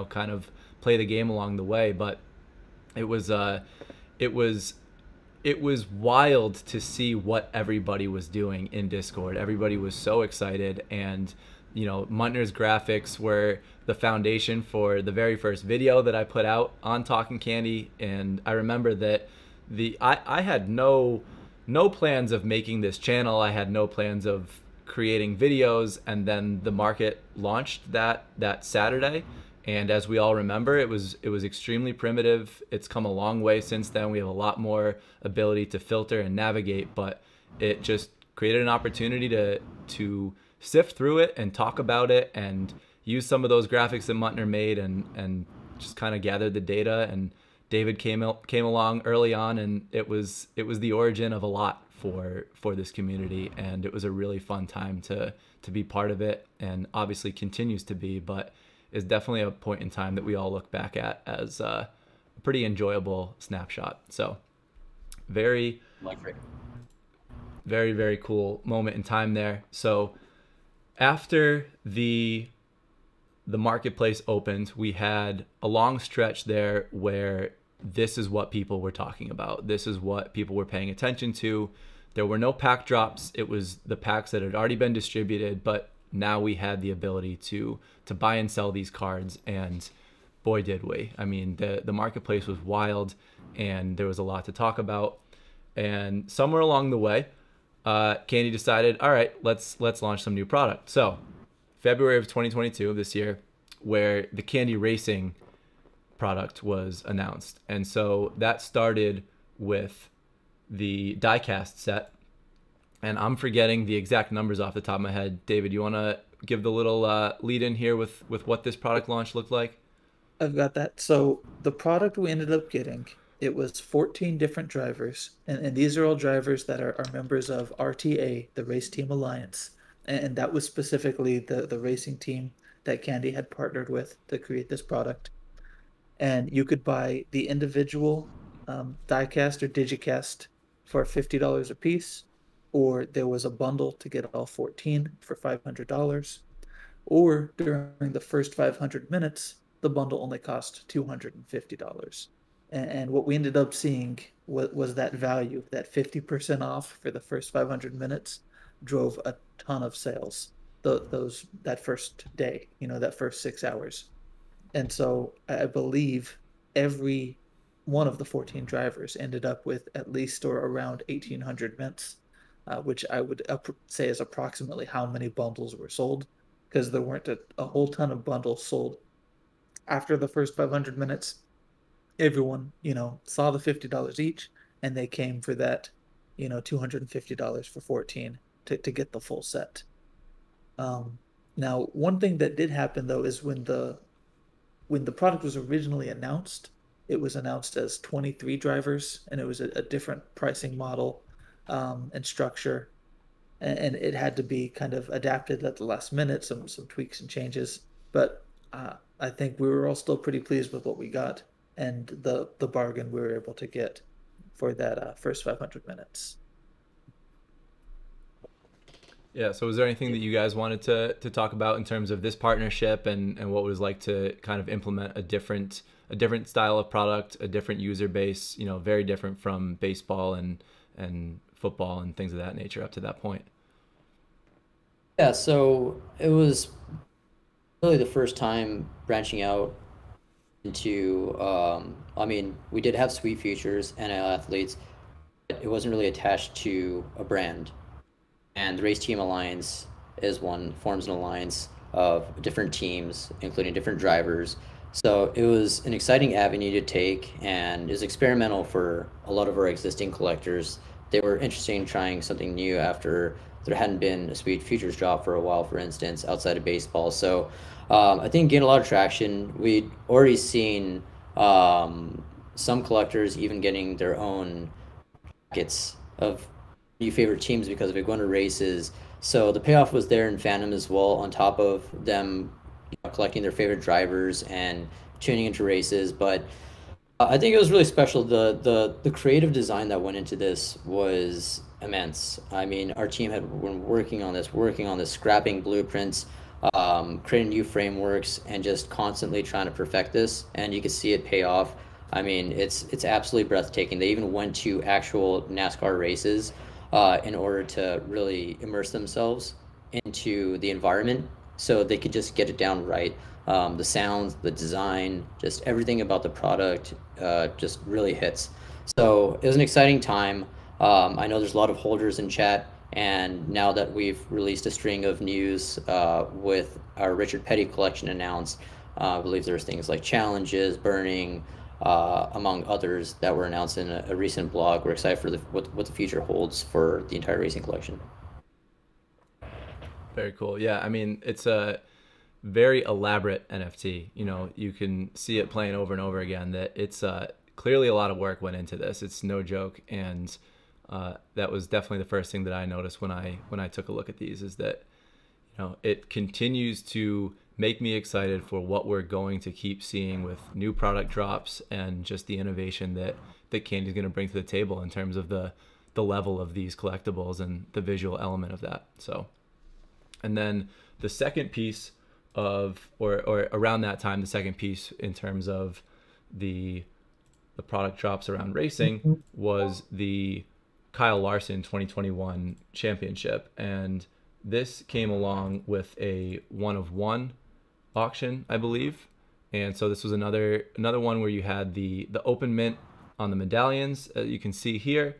kind of play the game along the way. But it was it was it was wild to see what everybody was doing in Discord. Everybody was so excited, and Muntner's graphics were the foundation for the very first video that I put out on Talkin Candy. And I remember that I had no plans of making this channel. I had no plans of creating videos, and then the market launched that Saturday. And as we all remember, it was extremely primitive. It's come a long way since then. We have a lot more ability to filter and navigate, but it just created an opportunity to sift through it and talk about it and use some of those graphics that Muntner made, and just kind of gathered the data. And David came along early on, and it was the origin of a lot for this community, and it was a really fun time to be part of it, and obviously continues to be, but is definitely a point in time that we all look back at as a pretty enjoyable snapshot. So very very cool moment in time there. So after the marketplace opened, we had a long stretch there where this is what people were talking about. This is what people were paying attention to. There were no pack drops. It was the packs that had already been distributed, but now we had the ability to buy and sell these cards, and boy did we. I mean, the marketplace was wild, and there was a lot to talk about. And somewhere along the way, Candy decided, all right, let's launch some new product. So February of 2022, this year, where the Candy Racing product was announced. And so that started with the diecast set. And I'm forgetting the exact numbers off the top of my head. David, you want to give the little lead in here with what this product launch looked like? I've got that. So the product we ended up getting, it was 14 different drivers, and these are all drivers that are members of RTA, the Race Team Alliance, and that was specifically the racing team that Candy had partnered with to create this product. And you could buy the individual diecast or digicast for $50 a piece, or there was a bundle to get all 14 for $500, or during the first 500 minutes, the bundle only cost $250. And what we ended up seeing was that value, that 50% off for the first 500 minutes drove a ton of sales that first day, that first 6 hours. And so I believe every one of the 14 drivers ended up with at least or around 1,800 mints, which I would say is approximately how many bundles were sold, because there weren't a whole ton of bundles sold after the first 500 minutes. Everyone, saw the $50 each, and they came for that, $250 for 14 to get the full set. Now, one thing that did happen though is when the product was originally announced, it was announced as 23 drivers, and it was a different pricing model and structure, and it had to be kind of adapted at the last minute, some tweaks and changes. But I think we were all still pretty pleased with what we got and the bargain we were able to get for that first 500 minutes. Yeah, so was there anything that you guys wanted to talk about in terms of this partnership and what it was like to kind of implement a different style of product, a different user base, you know, very different from baseball and football and things of that nature up to that point? Yeah, so it was really the first time branching out into, I mean, we did have sweet futures, NIL athletes, but it wasn't really attached to a brand. And the Race Team Alliance forms an alliance of different teams, including different drivers. So it was an exciting avenue to take, and it was experimental for a lot of our existing collectors. They were interested in trying something new after there hadn't been a Sweet Futures drop for a while, for instance, outside of baseball. So I think it gained a lot of traction. We'd already seen some collectors even getting their own packets of new favorite teams because of it, going to races. So the payoff was there in fandom as well, on top of them, you know, collecting their favorite drivers and tuning into races. But I think it was really special. The creative design that went into this was immense. I mean, our team had been working on this, scrapping blueprints, creating new frameworks, and just constantly trying to perfect this. And you could see it pay off. I mean, it's absolutely breathtaking. They even went to actual NASCAR races in order to really immerse themselves into the environment so they could just get it down right. The sounds, the design, just everything about the product just really hits. So it was an exciting time. I know there's a lot of holders in chat, and now that we've released a string of news with our Richard Petty collection announced, I believe there's things like challenges, burning, among others that were announced in a recent blog. We're excited for what the future holds for the entire racing collection. Very cool. Yeah, I mean, it's a very elaborate NFT. You know, you can see it playing over and over again. That it's clearly a lot of work went into this. It's no joke, and that was definitely the first thing that I noticed when I took a look at these, is that, you know, it continues to make me excited for what we're going to keep seeing with new product drops and just the innovation that Candy's going to bring to the table in terms of the level of these collectibles and the visual element of that. So, and then the second piece of, or around that time, the second piece in terms of the product drops around racing was the Kyle Larson 2021 championship. And this came along with a 1-of-1 auction, I believe. And so this was another one where you had the open mint on the medallions, you can see here.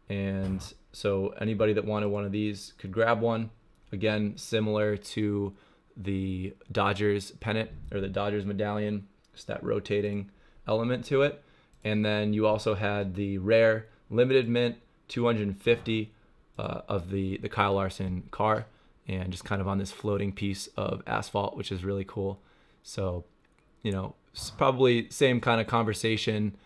And so anybody that wanted one of these could grab one. Again, similar to the Dodgers pennant or the Dodgers medallion, just that rotating element to it. And then you also had the rare limited mint 250 of the Kyle Larson car, and just kind of on this floating piece of asphalt, which is really cool. So, you know, it's probably same kind of conversation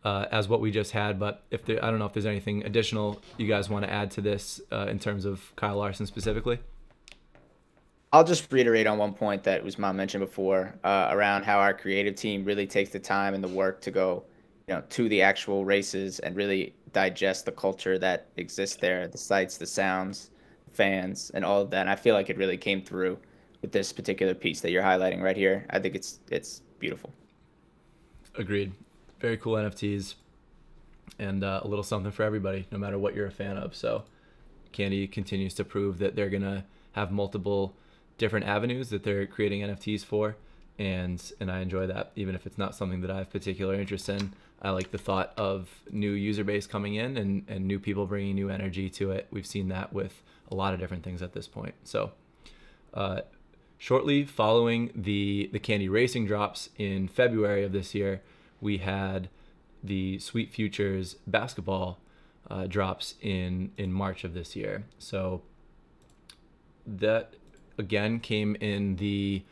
as what we just had, but I don't know if there's anything additional you guys want to add to this in terms of Kyle Larson specifically. I'll just reiterate on one point that Usman mentioned before around how our creative team really takes the time and the work to go, you know, to the actual races and really digest the culture that exists there, the sights, the sounds, fans, and all of that. And I feel like it really came through with this particular piece that you're highlighting right here. I think it's beautiful. Agreed. Very cool NFTs, and a little something for everybody, no matter what you're a fan of. So Candy continues to prove that they're gonna have multiple different avenues that they're creating NFTs for, and I enjoy that, even if it's not something that I have particular interest in. I like the thought of new user base coming in and new people bringing new energy to it. We've seen that with a lot of different things at this point. So shortly following the Candy Racing drops in February of this year, we had the Sweet Futures basketball drops in March of this year. So that again came in the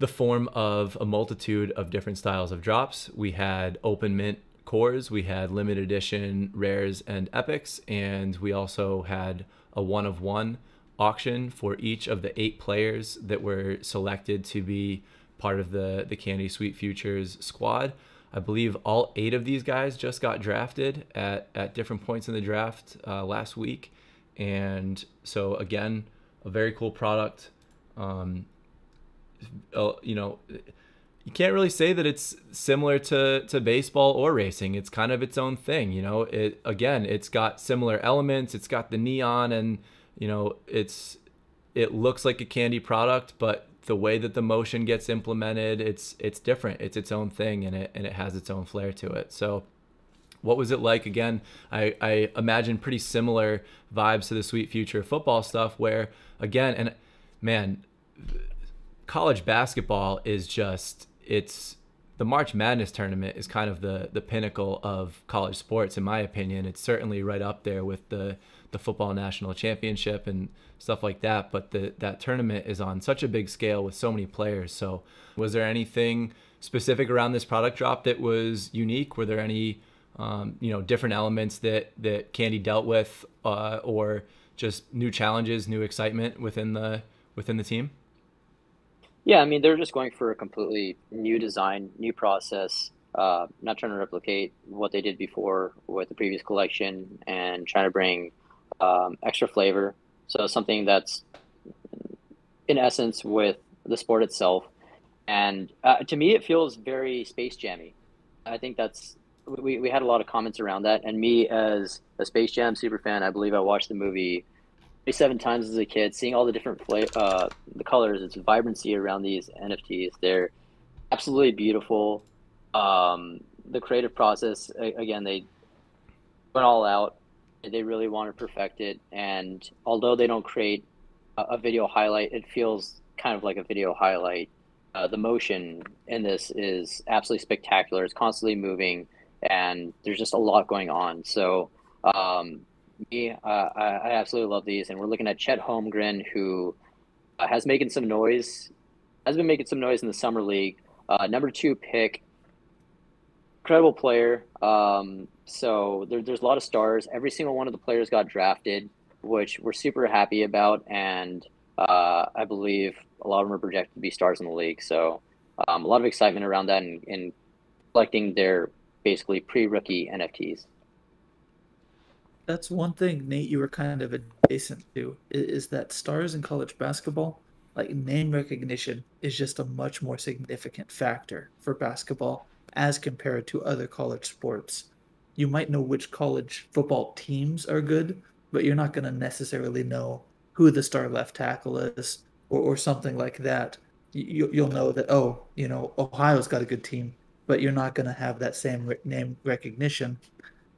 form of a multitude of different styles of drops. We had open mint cores, we had limited edition rares and epics, and we also had a 1-of-1 auction for each of the 8 players that were selected to be part of the Candy Sweet Futures squad. I believe all 8 of these guys just got drafted at different points in the draft last week. And so again, a very cool product. You know, you can't really say that it's similar to baseball or racing. It's kind of its own thing. You know, it's got similar elements. It's got the neon, and you know, it looks like a candy product, but the way that the motion gets implemented, it's different. It's its own thing, and it has its own flair to it. So what was it like? Again, I imagine pretty similar vibes to the Sweet Future football stuff, where again, and man, college basketball is just, the March Madness tournament is kind of the pinnacle of college sports, in my opinion. It's certainly right up there with the football national championship and stuff like that. But that tournament is on such a big scale with so many players. So was there anything specific around this product drop that was unique? Were there any different elements that Candy dealt with, or just new challenges, new excitement within the team? Yeah, I mean, they're just going for a completely new design, new process, not trying to replicate what they did before with the previous collection, and trying to bring extra flavor. So something that's in essence with the sport itself. And to me, it feels very Space Jammy. I think we had a lot of comments around that. And me, as a Space Jam super fan, I believe I watched the movie 7 times as a kid, seeing all the different the colors, its vibrancy around these NFTs. They're absolutely beautiful. The creative process, again, they went all out. They really want to perfect it. And although they don't create a video highlight, it feels kind of like a video highlight. The motion in this is absolutely spectacular. It's constantly moving, and there's just a lot going on. So I absolutely love these. And we're looking at Chet Holmgren, who has been making some noise in the summer league. Number 2 pick, incredible player. So there's a lot of stars. Every single one of the players got drafted, which we're super happy about. And I believe a lot of them are projected to be stars in the league. So a lot of excitement around that, and collecting their basically pre-rookie NFTs. That's one thing, Nate, you were kind of adjacent to, is that stars in college basketball, like name recognition, is just a much more significant factor for basketball as compared to other college sports. You might know which college football teams are good, but you're not going to necessarily know who the star left tackle is, or something like that. You'll know that, Ohio's got a good team, but you're not going to have that same name recognition.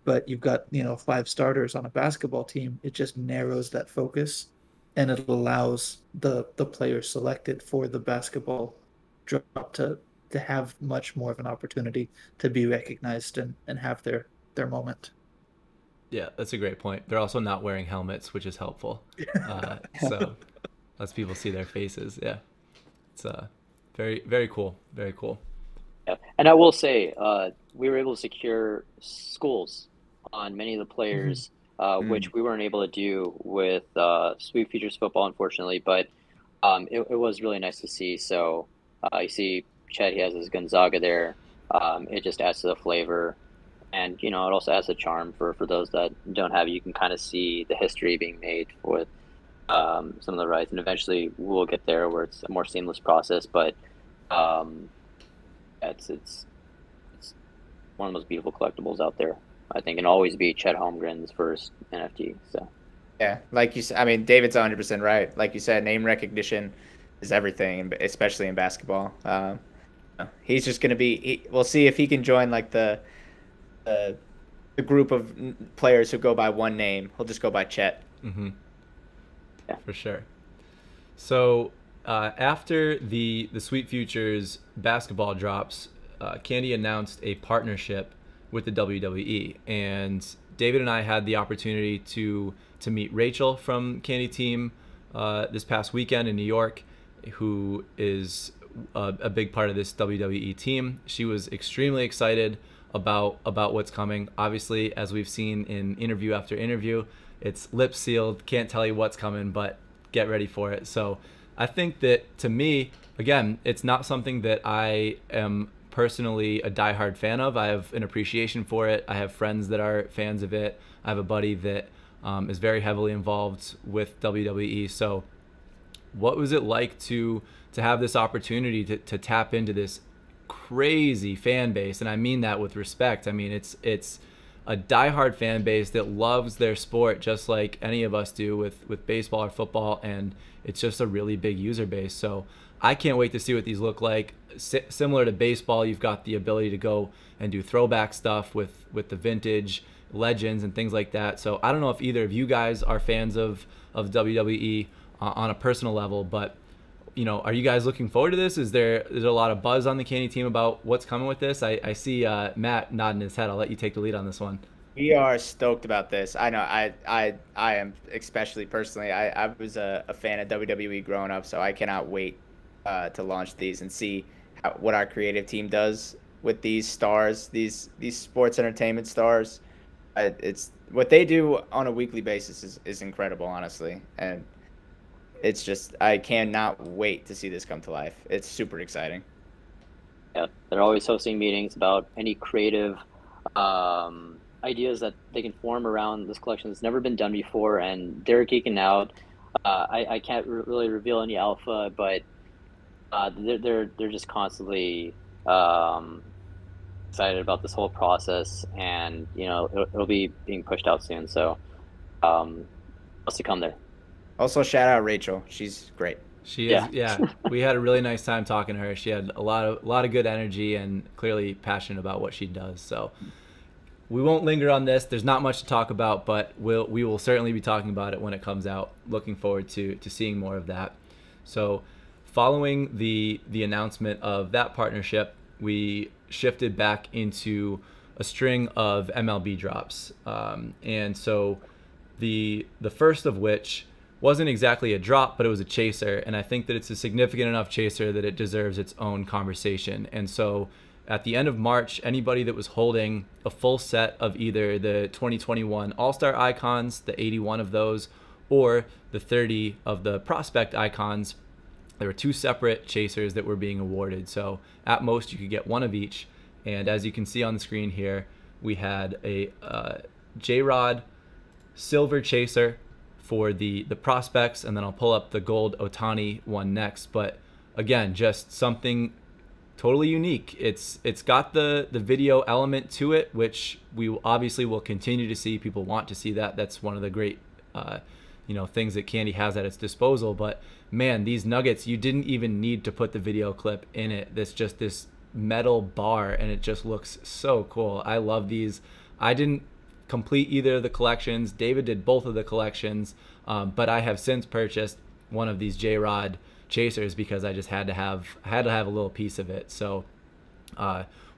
But you've got 5 starters on a basketball team. It just narrows that focus, and it allows the players selected for the basketball drop to have much more of an opportunity to be recognized and have their moment. Yeah, that's a great point. They're also not wearing helmets, which is helpful. So lets people see their faces. Yeah, it's very, very cool. Very cool. Yeah. And I will say, we were able to secure schools on many of the players, which we weren't able to do with Sweet Futures football, unfortunately. But it was really nice to see. So you see Chet, he has his Gonzaga there. It just adds to the flavor. And, it also adds a charm for those that don't have it. You can kind of see the history being made with some of the rights. And eventually we'll get there where it's a more seamless process. But it's one of the most beautiful collectibles out there, I think, and always be Chet Holmgren's first NFT. So yeah, like you said, I mean, David's 100% right. Like you said, name recognition is everything, especially in basketball. He's just going to be. We'll see if he can join like the group of players who go by one name. He'll just go by Chet. Mm-hmm. Yeah, for sure. So after the Sweet Futures basketball drops, Candy announced a partnership with the WWE, and David and I had the opportunity to meet Rachel from Candy Team this past weekend in New York, who is a big part of this WWE team. She was extremely excited about what's coming. Obviously, as we've seen in interview after interview, it's lip sealed, can't tell you what's coming, but get ready for it. So I think that, to me, again, it's not something that I am personally a diehard fan of. I have an appreciation for it. I have friends that are fans of it. I have a buddy that is very heavily involved with WWE. So what was it like to have this opportunity to tap into this crazy fan base? And I mean that with respect. I mean, it's a diehard fan base that loves their sport just like any of us do with baseball or football, and it's just a really big user base. So I can't wait to see what these look like. Similar to baseball, you've got the ability to go and do throwback stuff with the vintage legends and things like that. So I don't know if either of you guys are fans of WWE on a personal level, but are you guys looking forward to this? Is there a lot of buzz on the Candy team about what's coming with this? I see Matt nodding his head. I'll let you take the lead on this one. We are stoked about this. I know I am, especially personally. I was a fan of WWE growing up, so I cannot wait to launch these and see what our creative team does with these stars, these sports entertainment stars. It's what they do on a weekly basis is incredible, honestly, and it's just, I cannot wait to see this come to life. It's super exciting. Yeah, they're always hosting meetings about any creative ideas that they can form around this collection that's never been done before, and they're geeking out. I can't really reveal any alpha, but they're just constantly excited about this whole process, and it'll be being pushed out soon. So, what's to come there? Also, shout out Rachel. She's great. She is. Yeah. We had a really nice time talking to her. She had a lot of good energy and clearly passionate about what she does. So we won't linger on this. There's not much to talk about, but we will certainly be talking about it when it comes out. Looking forward to seeing more of that. So following the announcement of that partnership, we shifted back into a string of MLB drops. And so the first of which wasn't exactly a drop, but it was a chaser. And I think that it's a significant enough chaser that it deserves its own conversation. And so at the end of March, anybody that was holding a full set of either the 2021 All-Star icons, the 81 of those, or the 30 of the prospect icons, there were two separate chasers that were being awarded. So at most you could get one of each. And as you can see on the screen here, we had a J-Rod silver chaser for the prospects, and then I'll pull up the gold Ohtani one next. But again, just something totally unique. It's got the video element to it, which we obviously will continue to see. People want to see that. That's one of the great things that Candy has at its disposal. But man, these nuggets, you didn't even need to put the video clip in it. That's just this metal bar, and it just looks so cool. I love these. I didn't complete either of the collections. David did both of the collections, but I have since purchased one of these J-Rod chasers because I just had to have a little piece of it. So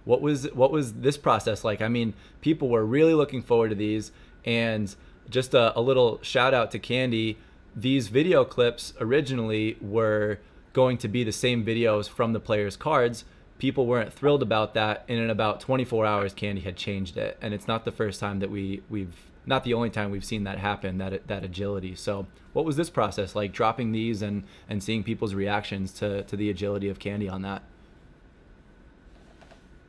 what was this process like? I mean, people were really looking forward to these, and just a little shout out to Candy. These video clips originally were going to be the same videos from the players' cards. People weren't thrilled about that, and in about 24 hours, Candy had changed it. And it's not the first time that we've not the only time we've seen that happen, that agility. So what was this process like, dropping these and seeing people's reactions to the agility of Candy on that?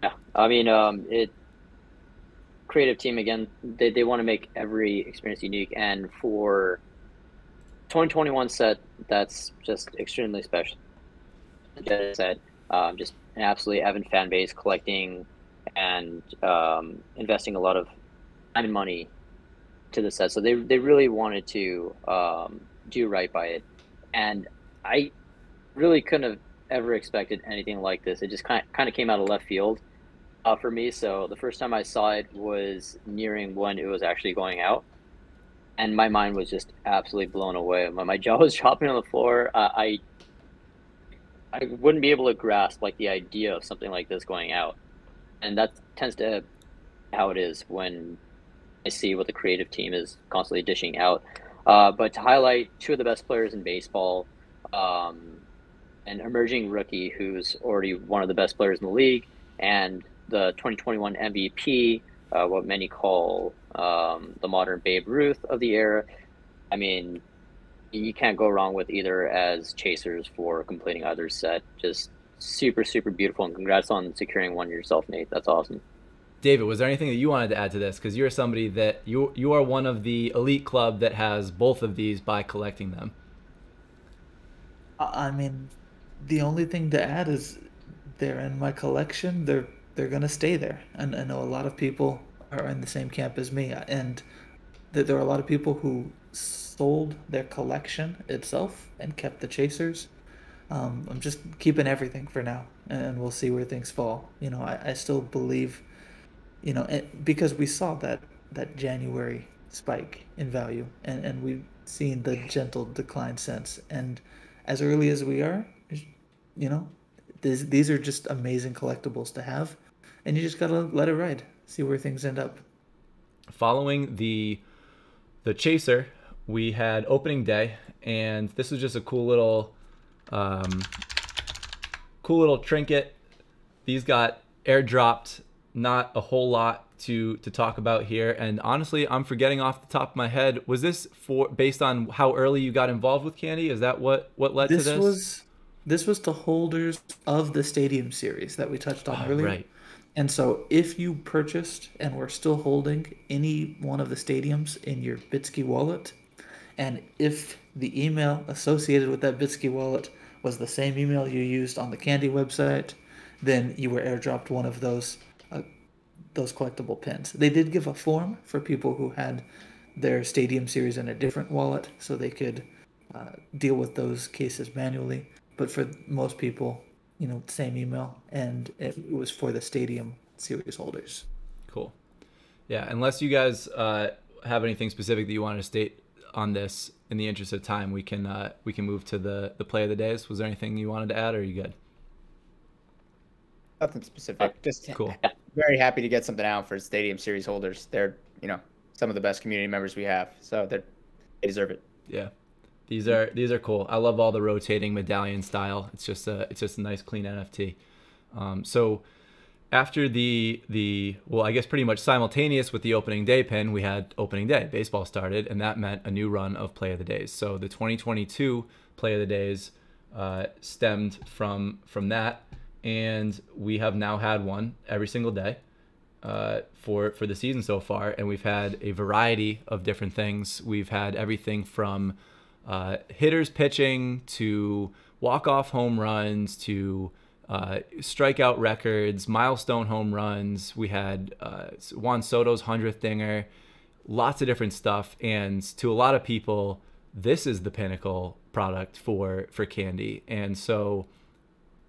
Yeah, I mean, creative team, again, they want to make every experience unique, and for 2021 set, that's just extremely special. Like I said, just an absolutely avid fan base, collecting and investing a lot of time and money to the set. So they really wanted to do right by it, and I really couldn't have ever expected anything like this. It just kind of came out of left field for me. So the first time I saw it was nearing when it was actually going out, and my mind was just absolutely blown away. My jaw was dropping on the floor. I wouldn't be able to grasp like the idea of something like this going out, and that tends to how it is when I see what the creative team is constantly dishing out. But to highlight two of the best players in baseball, an emerging rookie who's already one of the best players in the league, and the 2021 MVP, what many call the modern Babe Ruth of the era. I mean, you can't go wrong with either as chasers for completing either set. Just super, super beautiful, and congrats on securing one yourself, Nate. That's awesome. David, was there anything that you wanted to add to this? Because you're somebody that you are one of the elite club that has both of these by collecting them. I mean, the only thing to add is they're in my collection. They're gonna stay there, and I know a lot of people are in the same camp as me, and there are a lot of people who sold their collection itself and kept the chasers. I'm just keeping everything for now, and we'll see where things fall. I still believe, because we saw that January spike in value, and we've seen the gentle decline since. And as early as we are, you know, these are just amazing collectibles to have, and you just gotta let it ride, see where things end up. Following the chaser, we had opening day, and this was just a cool little trinket. These got airdropped. Not a whole lot to talk about here, and honestly, I'm forgetting off the top of my head. Was this based on how early you got involved with Candy? Is that what led to this? This was the holders of the Stadium Series that we touched on earlier. Right. And so if you purchased and were still holding any one of the stadiums in your Bitsky wallet, and if the email associated with that Bitsky wallet was the same email you used on the Candy website, then you were airdropped one of those collectible pins. They did give a form for people who had their Stadium Series in a different wallet, so they could deal with those cases manually. But for most people, same email, and it was for the Stadium Series holders. Cool. Yeah, unless you guys have anything specific that you want to state on this, in the interest of time, we can move to the play of the days. Was there anything you wanted to add, or are you good? Nothing specific. Just cool. Very happy to get something out for Stadium Series holders. They're some of the best community members we have, so they deserve it. Yeah. These are cool. I love all the rotating medallion style. It's just a nice clean NFT. So after I guess pretty much simultaneous with the opening day pin, we had opening day. Baseball started, and that meant a new run of play of the days. So the 2022 play of the days stemmed from that, and we have now had one every single day for the season so far, and we've had a variety of different things. We've had everything from hitters pitching to walk-off home runs to strikeout records, milestone home runs. We had Juan Soto's 100th dinger, lots of different stuff. And to a lot of people, this is the pinnacle product for Candy. And so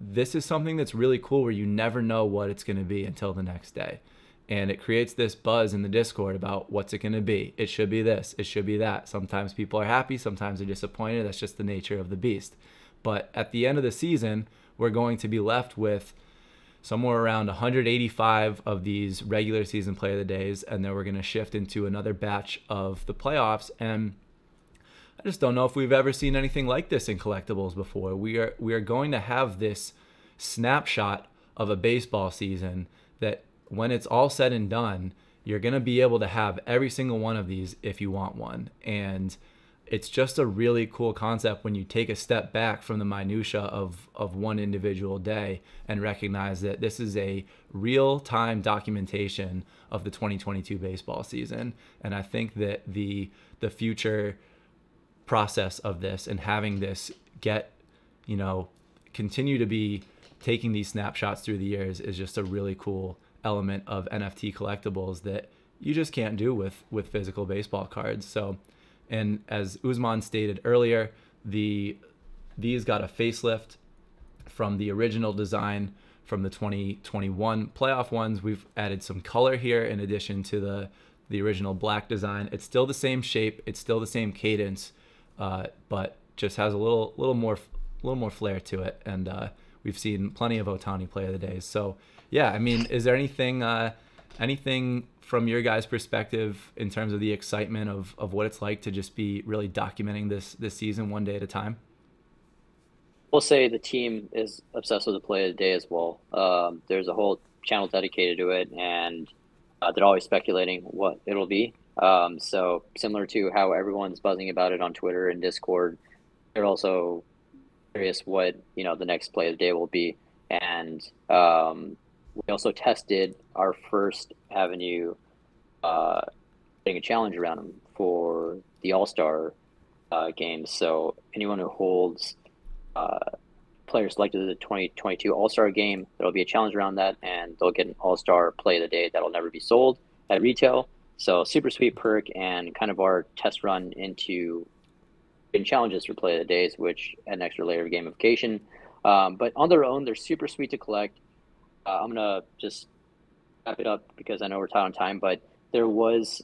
this is something that's really cool, where you never know what it's going to be until the next day. And it creates this buzz in the Discord about what's it going to be. It should be this. It should be that. Sometimes people are happy. Sometimes they're disappointed. That's just the nature of the beast. But at the end of the season, we're going to be left with somewhere around 185 of these regular season play of the days. And then we're going to shift into another batch of the playoffs. And I just don't know if we've ever seen anything like this in collectibles before. We are going to have this snapshot of a baseball season that, when it's all said and done, you're going to be able to have every single one of these if you want one. And it's just a really cool concept when you take a step back from the minutia of one individual day and recognize that this is a real-time documentation of the 2022 baseball season. And I think that the future process of this, and having this continue to be taking these snapshots through the years, is just a really cool element of NFT collectibles that you just can't do with physical baseball cards. So, and as Usman stated earlier, these got a facelift from the original design from the 2021 playoff ones. We've added some color here in addition to the original black design. It's still the same shape, it's still the same cadence, but just has a little more flair to it. And we've seen plenty of Ohtani play of the days. So yeah, I mean, is there anything from your guys' perspective in terms of the excitement of what it's like to just be really documenting this season one day at a time? We'll say the team is obsessed with the play of the day as well. There's a whole channel dedicated to it, and they're always speculating what it'll be. So similar to how everyone's buzzing about it on Twitter and Discord, they're also curious what the next play of the day will be. And we also tested our first avenue, putting a challenge around them for the All-Star games. So anyone who holds players selected to the 2022 All-Star game, there'll be a challenge around that, and they'll get an All-Star play of the day that'll never be sold at retail. So super sweet perk, and kind of our test run into challenges for play of the days, which add an extra layer of gamification. But on their own, they're super sweet to collect. I'm gonna just wrap it up because I know we're tight on time, but there was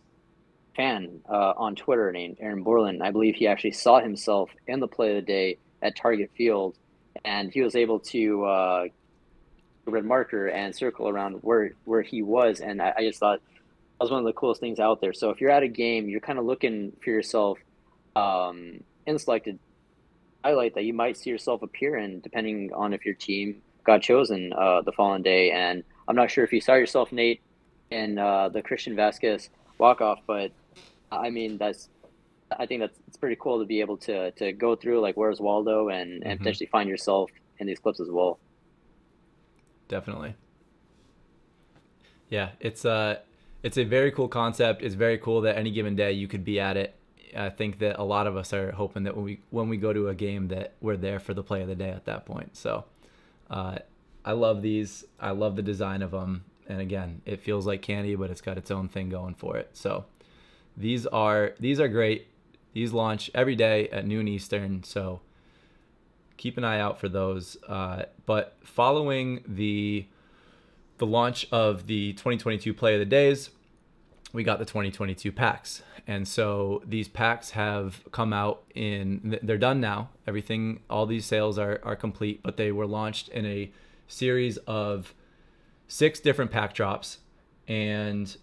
a fan on Twitter named Aaron Borland. I believe he actually saw himself in the play of the day at Target Field, and he was able to red marker and circle around where he was, and I just thought that was one of the coolest things out there. So if you're at a game, you're kind of looking for yourself in selected highlight that you might see yourself appear in, depending on if your team got chosen the following day. And I'm not sure if you saw yourself, Nate, in the Christian Vasquez walk-off, but I mean, I think it's pretty cool to be able to go through like Where's Waldo and potentially find yourself in these clips as well. Definitely. Yeah, it's a very cool concept. It's very cool that any given day you could be at it. I think that a lot of us are hoping that when we go to a game that we're there for the play of the day at that point. So I love these. I love the design of them. And again, it feels like candy, but it's got its own thing going for it. So these are great. These launch every day at noon Eastern. So keep an eye out for those. But following the launch of the 2022 Play of the Days, we got the 2022 packs. And so these packs have come out they're done now. All these sales are complete, but they were launched in a series of 6 different pack drops and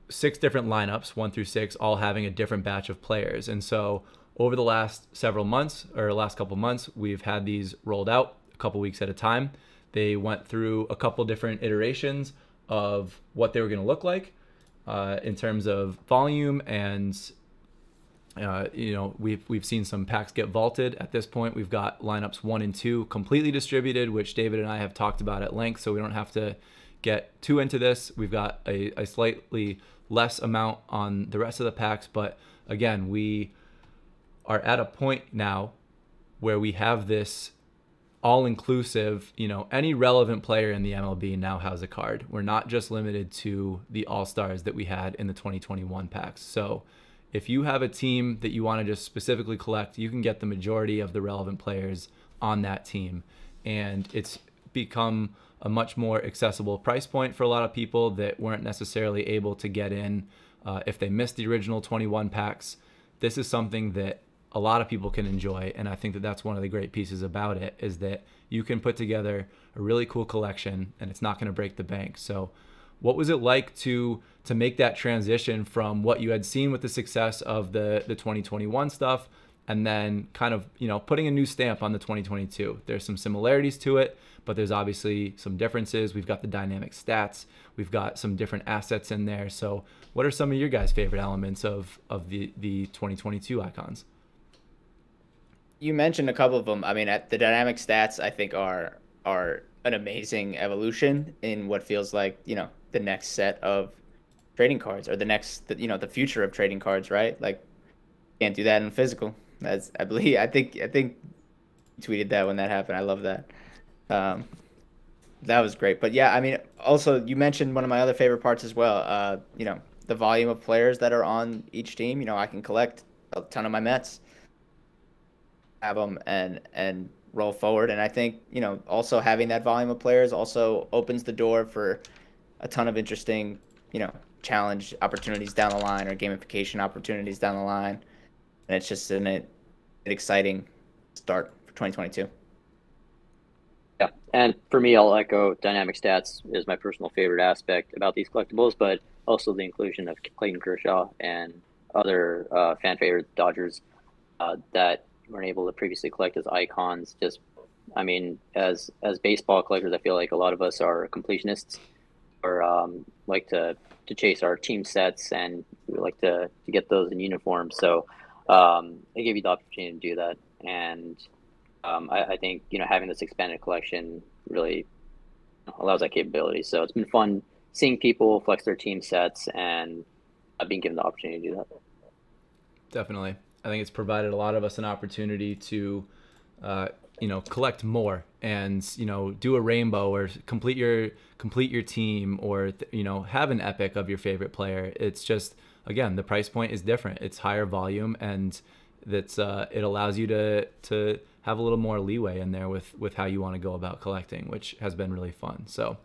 6 different lineups, 1 through 6, all having a different batch of players. And so over the last couple months, we've had these rolled out a couple weeks at a time. They went through a couple different iterations of what they were going to look like in terms of volume, and we've seen some packs get vaulted. At this point, we've got lineups 1 and 2 completely distributed, which David and I have talked about at length, so we don't have to get too into this. We've got a slightly less amount on the rest of the packs, but again, we are at a point now where we have this all-inclusive, any relevant player in the MLB now has a card. We're not just limited to the All-Stars that we had in the 2021 packs. So if you have a team that you want to just specifically collect, you can get the majority of the relevant players on that team. And it's become a much more accessible price point for a lot of people that weren't necessarily able to get in if they missed the original 21 packs. This is something that a lot of people can enjoy, and I think that that's one of the great pieces about it, is that you can put together a really cool collection and it's not going to break the bank. So what was it like to make that transition from what you had seen with the success of the 2021 stuff, and then kind of putting a new stamp on the 2022? There's some similarities to it, but there's obviously some differences. We've got the dynamic stats, we've got some different assets in there. So what are some of your guys' favorite elements of the 2022 icons? You mentioned a couple of them. I mean, the dynamic stats, I think, are an amazing evolution in what feels like, the next set of trading cards, or the future of trading cards, right? Like, can't do that in physical. I think you tweeted that when that happened. I love that. That was great. But yeah, I mean, also you mentioned one of my other favorite parts as well. The volume of players that are on each team. I can collect a ton of my Mets, have them and roll forward. And I think, also having that volume of players also opens the door for a ton of interesting, challenge opportunities down the line, or gamification opportunities down the line. And it's just an exciting start for 2022. Yeah, and for me, I'll echo dynamic stats is my personal favorite aspect about these collectibles, but also the inclusion of Clayton Kershaw and other fan favorite Dodgers that weren't able to previously collect as icons. Just, I mean, as baseball collectors, I feel like a lot of us are completionists, like to chase our team sets, and we like to get those in uniform. So they gave you the opportunity to do that, and I think having this expanded collection really allows that capability. So it's been fun seeing people flex their team sets and being given the opportunity to do that. Definitely. I think it's provided a lot of us an opportunity to, collect more and, do a rainbow or complete your team, or, have an epic of your favorite player. It's just, again, the price point is different. It's higher volume, and that's it allows you to have a little more leeway in there with how you want to go about collecting, which has been really fun. So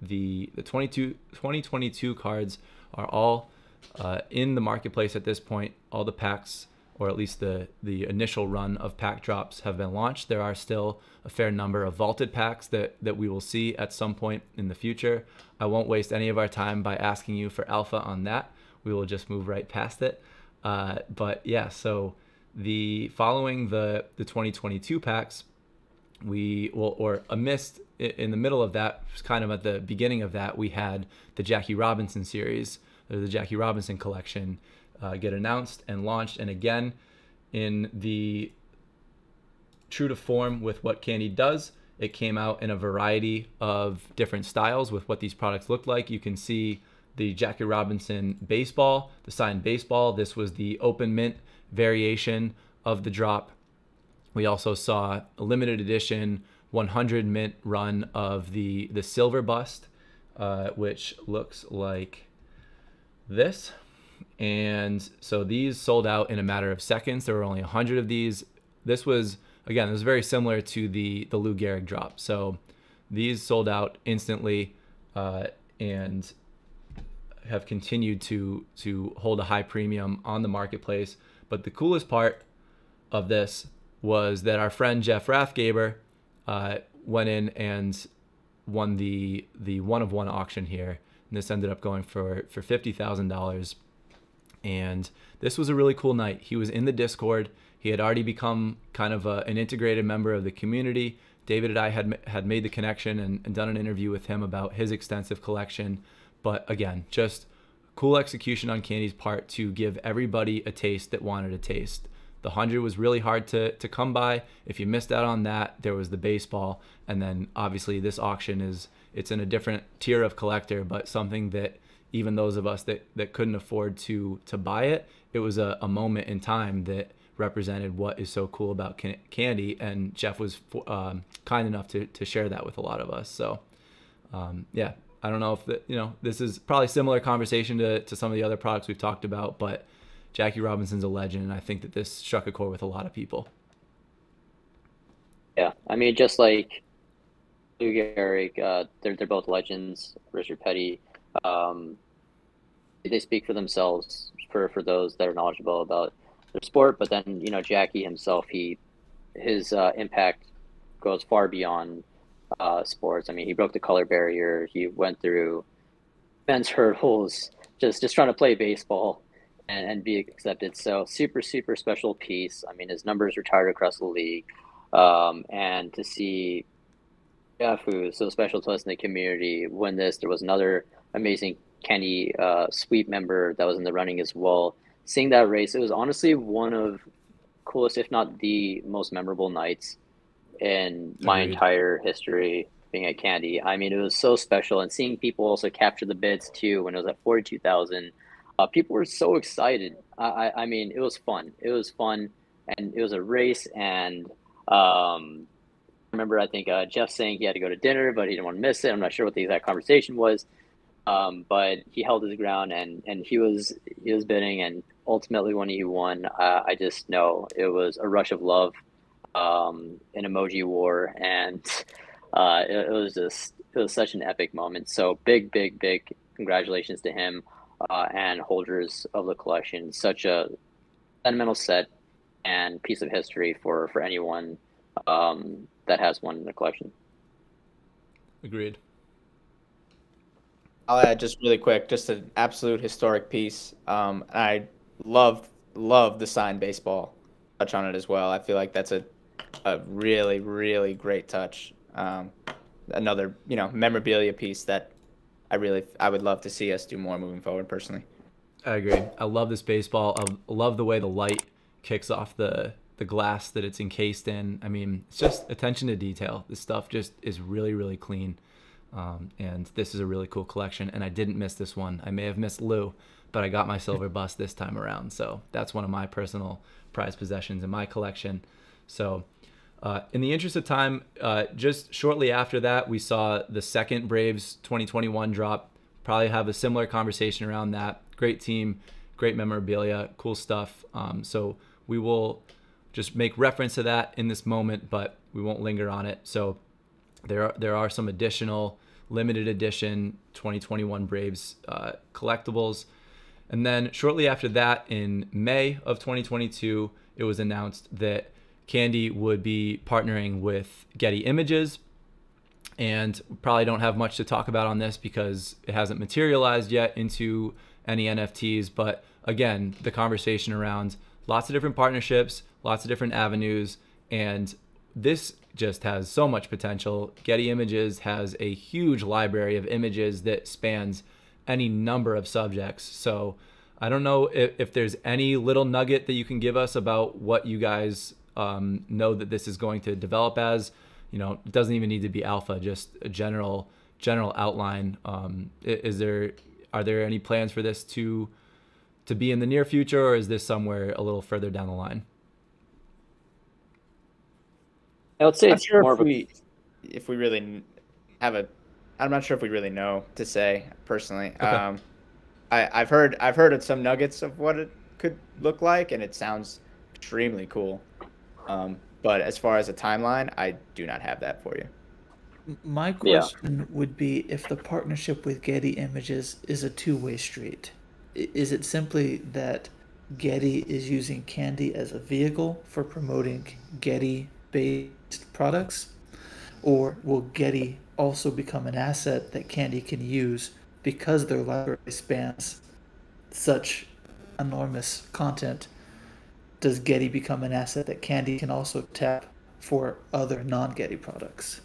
the 2022 cards are all in the marketplace at this point. All the packs, or at least the initial run of pack drops, have been launched. There are still a fair number of vaulted packs that we will see at some point in the future. I won't waste any of our time by asking you for alpha on that. We will just move right past it. But yeah, so following the 2022 packs, in the middle of that, kind of at the beginning of that, we had the Jackie Robinson series, or the Jackie Robinson collection, get announced and launched. And again, in the true to form with what Candy does, it came out in a variety of different styles with what these products look like. You can see the Jackie Robinson baseball, the signed baseball. This was the open mint variation of the drop. We also saw a limited edition 100 mint run of the silver bust, which looks like this. And so these sold out in a matter of seconds. There were only 100 of these. This was very similar to the Lou Gehrig drop. So these sold out instantly and have continued to hold a high premium on the marketplace. But the coolest part of this was that our friend Jeff Rathgaber went in and won the 1-of-1 auction here. And this ended up going for $50,000. And this was a really cool night. He was in the Discord. He had already become kind of an integrated member of the community. David and I had made the connection and done an interview with him about his extensive collection. But again, just cool execution on Candy's part to give everybody a taste that wanted a taste. The 100 was really hard to come by. If you missed out on that, there was the baseball. And then obviously this auction it's in a different tier of collector, but something that even those of us that couldn't afford to buy it, it was a moment in time that represented what is so cool about Candy. And Jeff was kind enough to share that with a lot of us. So yeah, I don't know if this is probably similar conversation to some of the other products we've talked about, but Jackie Robinson's a legend, and I think that this struck a chord with a lot of people. Yeah, I mean, just like Lou Gehrig, they're both legends. Richard Petty, they speak for themselves for those that are knowledgeable about their sport. But then Jackie himself, his impact goes far beyond sports. I mean, he broke the color barrier. He went through men's hurdles, just trying to play baseball and be accepted. So super special piece. I mean, his numbers retired across the league, and to see Jeff, who's so special to us in the community, win this. There was another amazing Kenny sweep member that was in the running as well. Seeing that race, it was honestly one of coolest, if not the most memorable nights in my entire history being at Candy. I mean, it was so special, and seeing people also capture the bids too when it was at 42,000. People were so excited. I mean, it was fun. It was fun, and it was a race. And I remember, I think Jeff saying he had to go to dinner, but he didn't want to miss it. I'm not sure what the exact conversation was, but he held his ground, and he was bidding, and ultimately when he won, I just know it was a rush of love, an emoji war, and it was such an epic moment. So big congratulations to him. And holders of the collection. Such a sentimental set and piece of history for anyone that has one in the collection. Agreed. I'll add just really quick, just an absolute historic piece. I love the signed baseball touch on it as well. I feel like that's a really great touch. Another memorabilia piece that I would love to see us do more moving forward personally. I agree. I love this baseball. I love the way the light kicks off the glass that it's encased in. I mean, it's just attention to detail. This stuff just is really, really clean. And this is a really cool collection. And I didn't miss this one. I may have missed Lou, but I got my silver bust this time around. So that's one of my personal prized possessions in my collection. So in the interest of time, just shortly after that, we saw the second Braves 2021 drop. Probably have a similar conversation around that. Great team, great memorabilia, cool stuff. So we will just make reference to that in this moment, but we won't linger on it. So there are some additional limited edition 2021 Braves collectibles. And then shortly after that, in May of 2022, it was announced that Candy would be partnering with Getty Images. And probably don't have much to talk about on this because it hasn't materialized yet into any NFTs. But again, the conversation around lots of different partnerships, lots of different avenues, and this just has so much potential. Getty Images has a huge library of images that spans any number of subjects. So I don't know if there's any little nugget that you can give us about what you guys know that this is going to develop as. You know, it doesn't even need to be alpha, just a general outline. Are there any plans for this to be in the near future, or is this somewhere a little further down the line? I would say I'm it's sure more of if we really have a, I'm not sure if we really know to say personally. Okay. I've heard of some nuggets of what it could look like, and it sounds extremely cool. But as far as a timeline, I do not have that for you. My question would be if the partnership with Getty Images is a two-way street. Is it simply that Getty is using Candy as a vehicle for promoting Getty-based products? Or will Getty also become an asset that Candy can use because their library spans such enormous content? Does Getty become an asset that Candy can also tap for other non-Getty products?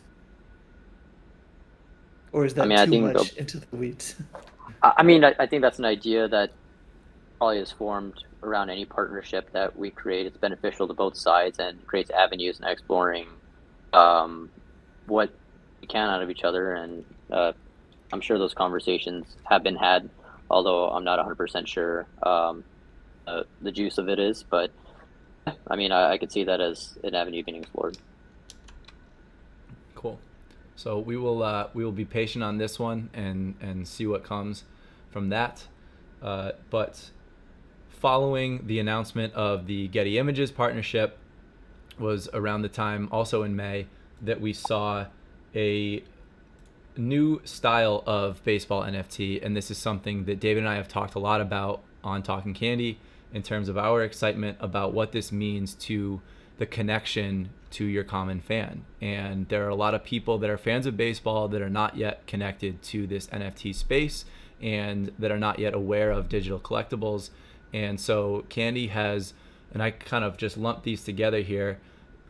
Or is that too much into the weeds? I think that's an idea that probably is formed around any partnership that we create. It's beneficial to both sides and creates avenues in exploring what we can out of each other. And I'm sure those conversations have been had, although I'm not 100% sure the juice of it is. But I mean, I could see that as an avenue being explored. Cool. So we will be patient on this one and see what comes from that. But following the announcement of the Getty Images partnership was around the time, also in May, that we saw a new style of baseball NFT, and this is something that David and I have talked a lot about on Talkin Candy in terms of our excitement about what this means to the connection to your common fan. And there are a lot of people that are fans of baseball that are not yet connected to this NFT space and that are not yet aware of digital collectibles. And so Candy has, and I kind of just lumped these together here,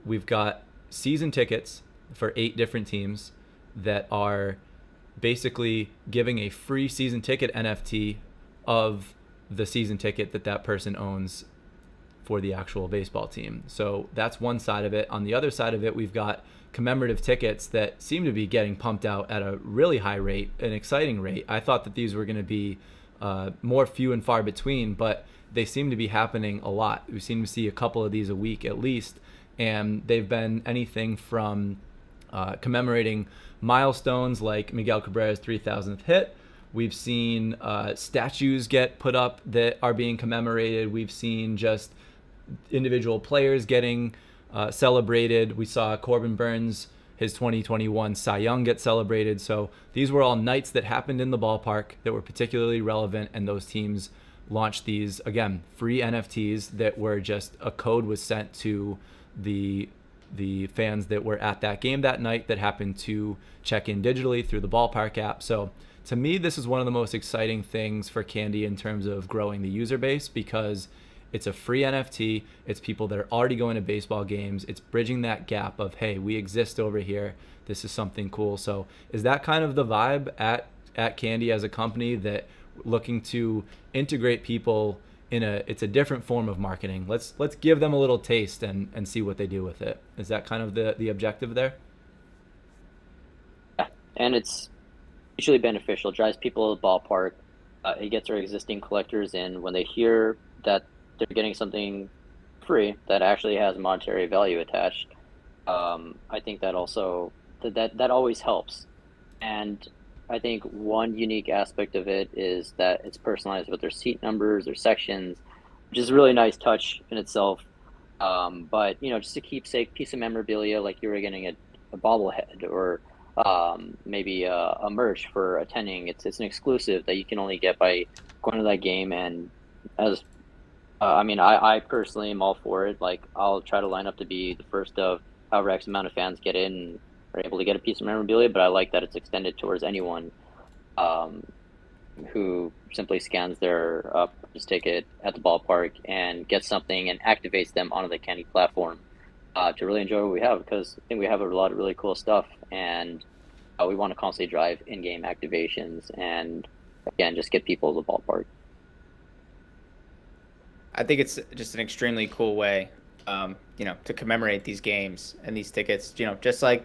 we've got season tickets for 8 different teams that are basically giving a free season ticket NFT of the season ticket that person owns for the actual baseball team. So that's one side of it. On the other side of it, we've got commemorative tickets that seem to be getting pumped out at a really high rate, an exciting rate. I thought that these were going to be more few and far between, but they seem to be happening a lot. We seem to see a couple of these a week at least, and they've been anything from commemorating milestones like Miguel Cabrera's 3,000th hit. We've seen statues get put up that are being commemorated. We've seen just individual players getting celebrated. We saw Corbin Burns, his 2021 Cy Young, get celebrated. So these were all nights that happened in the ballpark that were particularly relevant, and those teams launched these, again, free NFTs that were just a code was sent to the fans that were at that game that night that happened to check in digitally through the ballpark app. So to me, this is one of the most exciting things for Candy in terms of growing the user base, because it's a free NFT. It's people that are already going to baseball games. It's bridging that gap of, hey, we exist over here. This is something cool. So is that kind of the vibe at at Candy as a company that looking to integrate people in it's a different form of marketing. Let's give them a little taste and see what they do with it. Is that kind of the objective there? Yeah, and it's mutually beneficial. It drives people to the ballpark. It gets our existing collectors in. When they hear that they're getting something free that actually has monetary value attached, I think that also that always helps. And I think one unique aspect of it is that it's personalized with their seat numbers, their sections, which is a really nice touch in itself. But just a keepsake piece of memorabilia, like you were getting a bobblehead or maybe a merch for attending. It's an exclusive that you can only get by going to that game. And as I personally am all for it. Like, I'll try to line up to be the first of however X amount of fans get in and are able to get a piece of memorabilia. But I like that it's extended towards anyone who simply scans their purchase ticket at the ballpark and gets something and activates them onto the Candy platform to really enjoy what we have, because I think we have a lot of really cool stuff, and we want to constantly drive in-game activations and, again, just get people to the ballpark. I think it's just an extremely cool way, to commemorate these games and these tickets, just like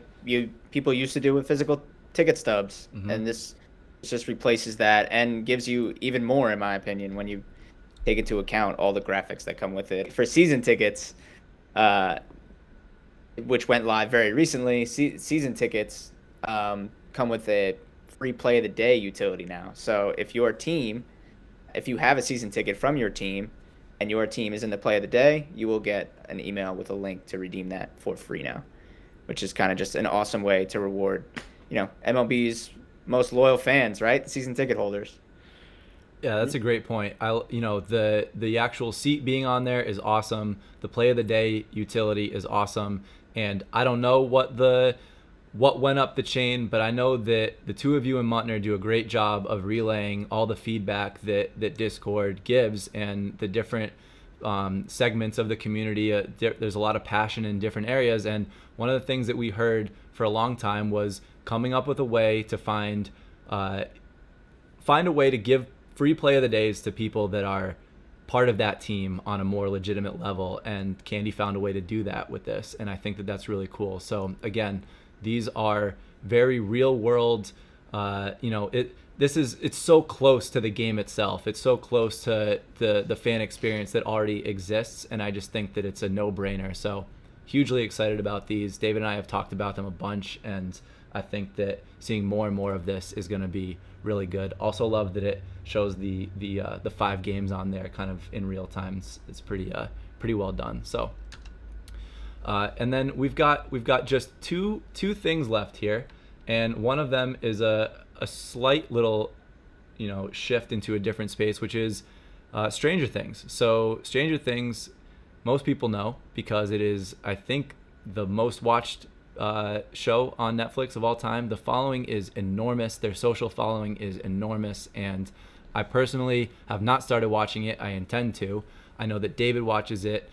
people used to do with physical ticket stubs. Mm-hmm. And this just replaces that and gives you even more, in my opinion, when you take into account all the graphics that come with it. For season tickets, which went live very recently, season tickets come with a free play of the day utility now. So if you have a season ticket from your team and your team is in the play of the day, you will get an email with a link to redeem that for free now, which is kind of just an awesome way to reward, MLB's most loyal fans, right? The season ticket holders. Yeah, that's a great point. The actual seat being on there is awesome. The play of the day utility is awesome. And I don't know what went up the chain, but I know that the two of you and Muttner do a great job of relaying all the feedback that Discord gives and the different segments of the community. There's a lot of passion in different areas, and one of the things that we heard for a long time was coming up with a way to find a way to give free play of the days to people that are part of that team on a more legitimate level, and Candy found a way to do that with this, and I think that that's really cool. So again, these are very real world, it's so close to the game itself. It's so close to the fan experience that already exists, and I just think that it's a no-brainer. So hugely excited about these. David and I have talked about them a bunch, and I think that seeing more and more of this is going to be really good. Also love that it shows the 5 games on there kind of in real time. It's pretty well done. So and then we've got just two things left here, and one of them is a slight little shift into a different space, which is Stranger Things. So Stranger Things, most people know because it is, I think, the most watched show on Netflix of all time. The following is enormous. Their social following is enormous, and I personally have not started watching it. I intend to. I know that David watches it.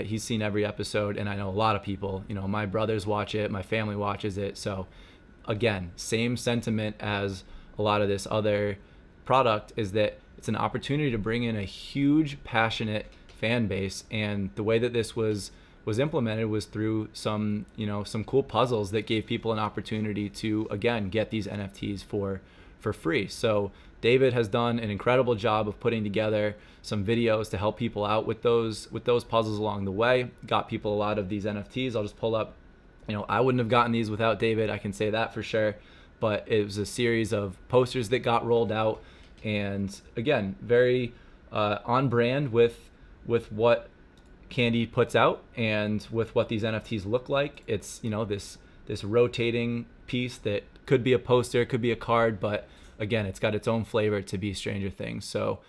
He's seen every episode, and I know a lot of people, my brothers watch it, my family watches it. So again, same sentiment as a lot of this other product, is that it's an opportunity to bring in a huge, passionate fan base. And the way that this was implemented was through some cool puzzles that gave people an opportunity to, again, get these NFTs for free. So David has done an incredible job of putting together some videos to help people out with those puzzles along the way. Got people a lot of these NFTs. I'll just pull up, I wouldn't have gotten these without David, I can say that for sure. But it was a series of posters that got rolled out, and again, very on brand with what Candy puts out and with what these NFTs look like. It's this rotating piece that could be a poster, could be a card, but again, it's got its own flavor to be Stranger Things. So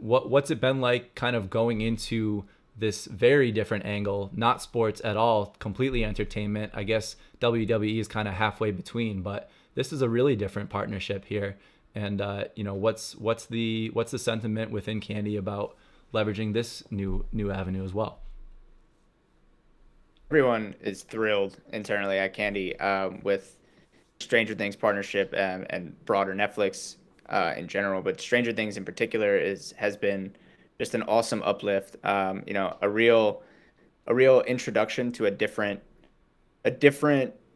what's it been like kind of going into this very different angle, not sports at all, completely entertainment? I guess WWE is kind of halfway between, but this is a really different partnership here. And what's the sentiment within Candy about leveraging this new avenue as well? Everyone is thrilled internally at Candy with Stranger Things partnership and broader Netflix in general, but Stranger Things in particular has been just an awesome uplift. You know, a real introduction to a different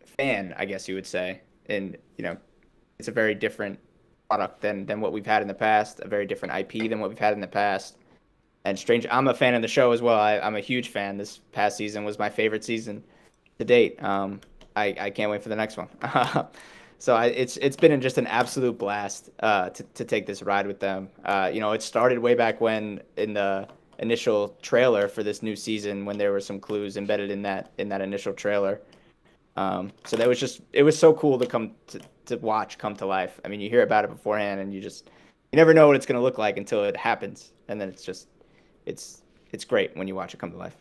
fan, I guess you would say. And you know, it's a very different product than what we've had in the past, a very different IP than what we've had in the past. And I'm a fan of the show as well. I'm a huge fan. This past season was my favorite season to date. I can't wait for the next one. So it's been just an absolute blast to take this ride with them. You know, it started way back when in the initial trailer for this new season, when there were some clues embedded in that initial trailer. So it was so cool to watch come to life. I mean, you hear about it beforehand, and you never know what it's going to look like until it happens, and then it's great when you watch it come to life.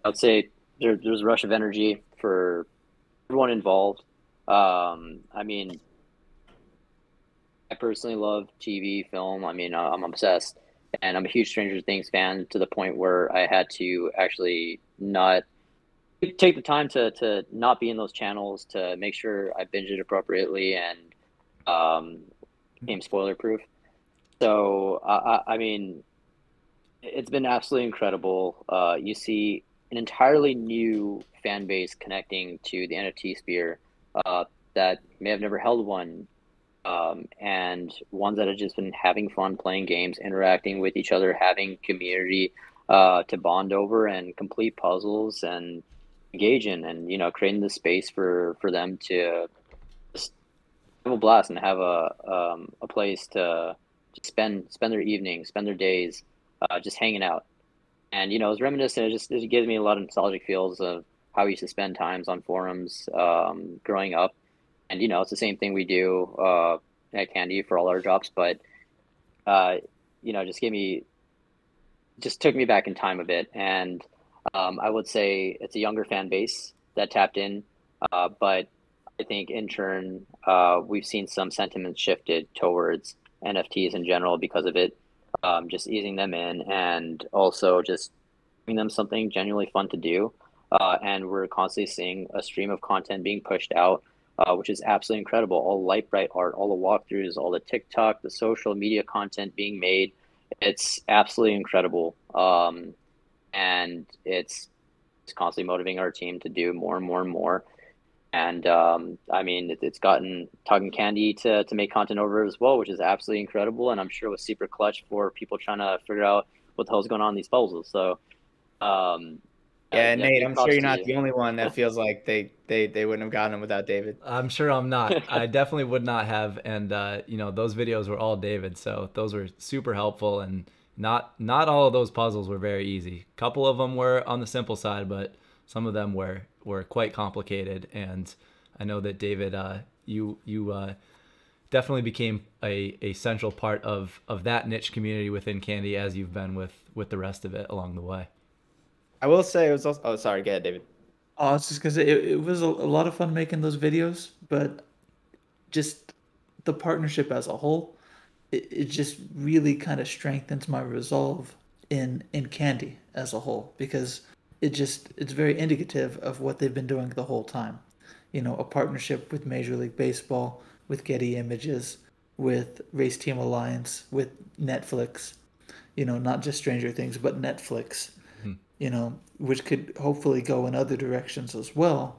I'd say there's a rush of energy for everyone involved. I mean, I personally love TV, film. I mean, I'm obsessed, and I'm a huge Stranger Things fan to the point where I had to actually not take the time to not be in those channels to make sure I binge it appropriately and became spoiler proof. So I mean, it's been absolutely incredible. You see an entirely new fan base connecting to the NFT sphere that may have never held one, and ones that have just been having fun playing games, interacting with each other, having community to bond over and complete puzzles and engage in, and you know, creating the space for them to just have a blast and have a place to spend their evenings, spend their days, just hanging out. And you know, it's reminiscent. It gives me a lot of nostalgic feels of how we used to spend times on forums growing up. And you know, it's the same thing we do at Candy for all our drops. But you know, just took me back in time a bit. And I would say it's a younger fan base that tapped in, but I think in turn we've seen some sentiment shifted towards NFTs in general because of it. Just easing them in and also just giving them something genuinely fun to do. And we're constantly seeing a stream of content being pushed out, which is absolutely incredible. All light bright art, all the walkthroughs, all the TikTok, the social media content being made. It's absolutely incredible. And it's constantly motivating our team to do more and more and more. And I mean, it's gotten Talkin Candy to make content over as well, which is absolutely incredible. And I'm sure it was super clutch for people trying to figure out what the hell's going on in these puzzles. So, yeah, Nate, I'm sure you're not the only one that feels like they wouldn't have gotten them without David. I'm sure I'm not. I definitely would not have. And you know, those videos were all David, so those were super helpful. And not all of those puzzles were very easy. A couple of them were on the simple side, but some of them were quite complicated. And I know that David, you definitely became a central part of that niche community within Candy, as you've been with the rest of it along the way. I will say it was also, oh, sorry, go ahead, David. Oh, it's just because it was a lot of fun making those videos, but just the partnership as a whole, it just really kind of strengthens my resolve in Candy as a whole, because it's very indicative of what they've been doing the whole time. You know, a partnership with Major League Baseball, with Getty Images, with Race Team Alliance, with Netflix, you know, not just Stranger Things, but Netflix, you know, which could hopefully go in other directions as well.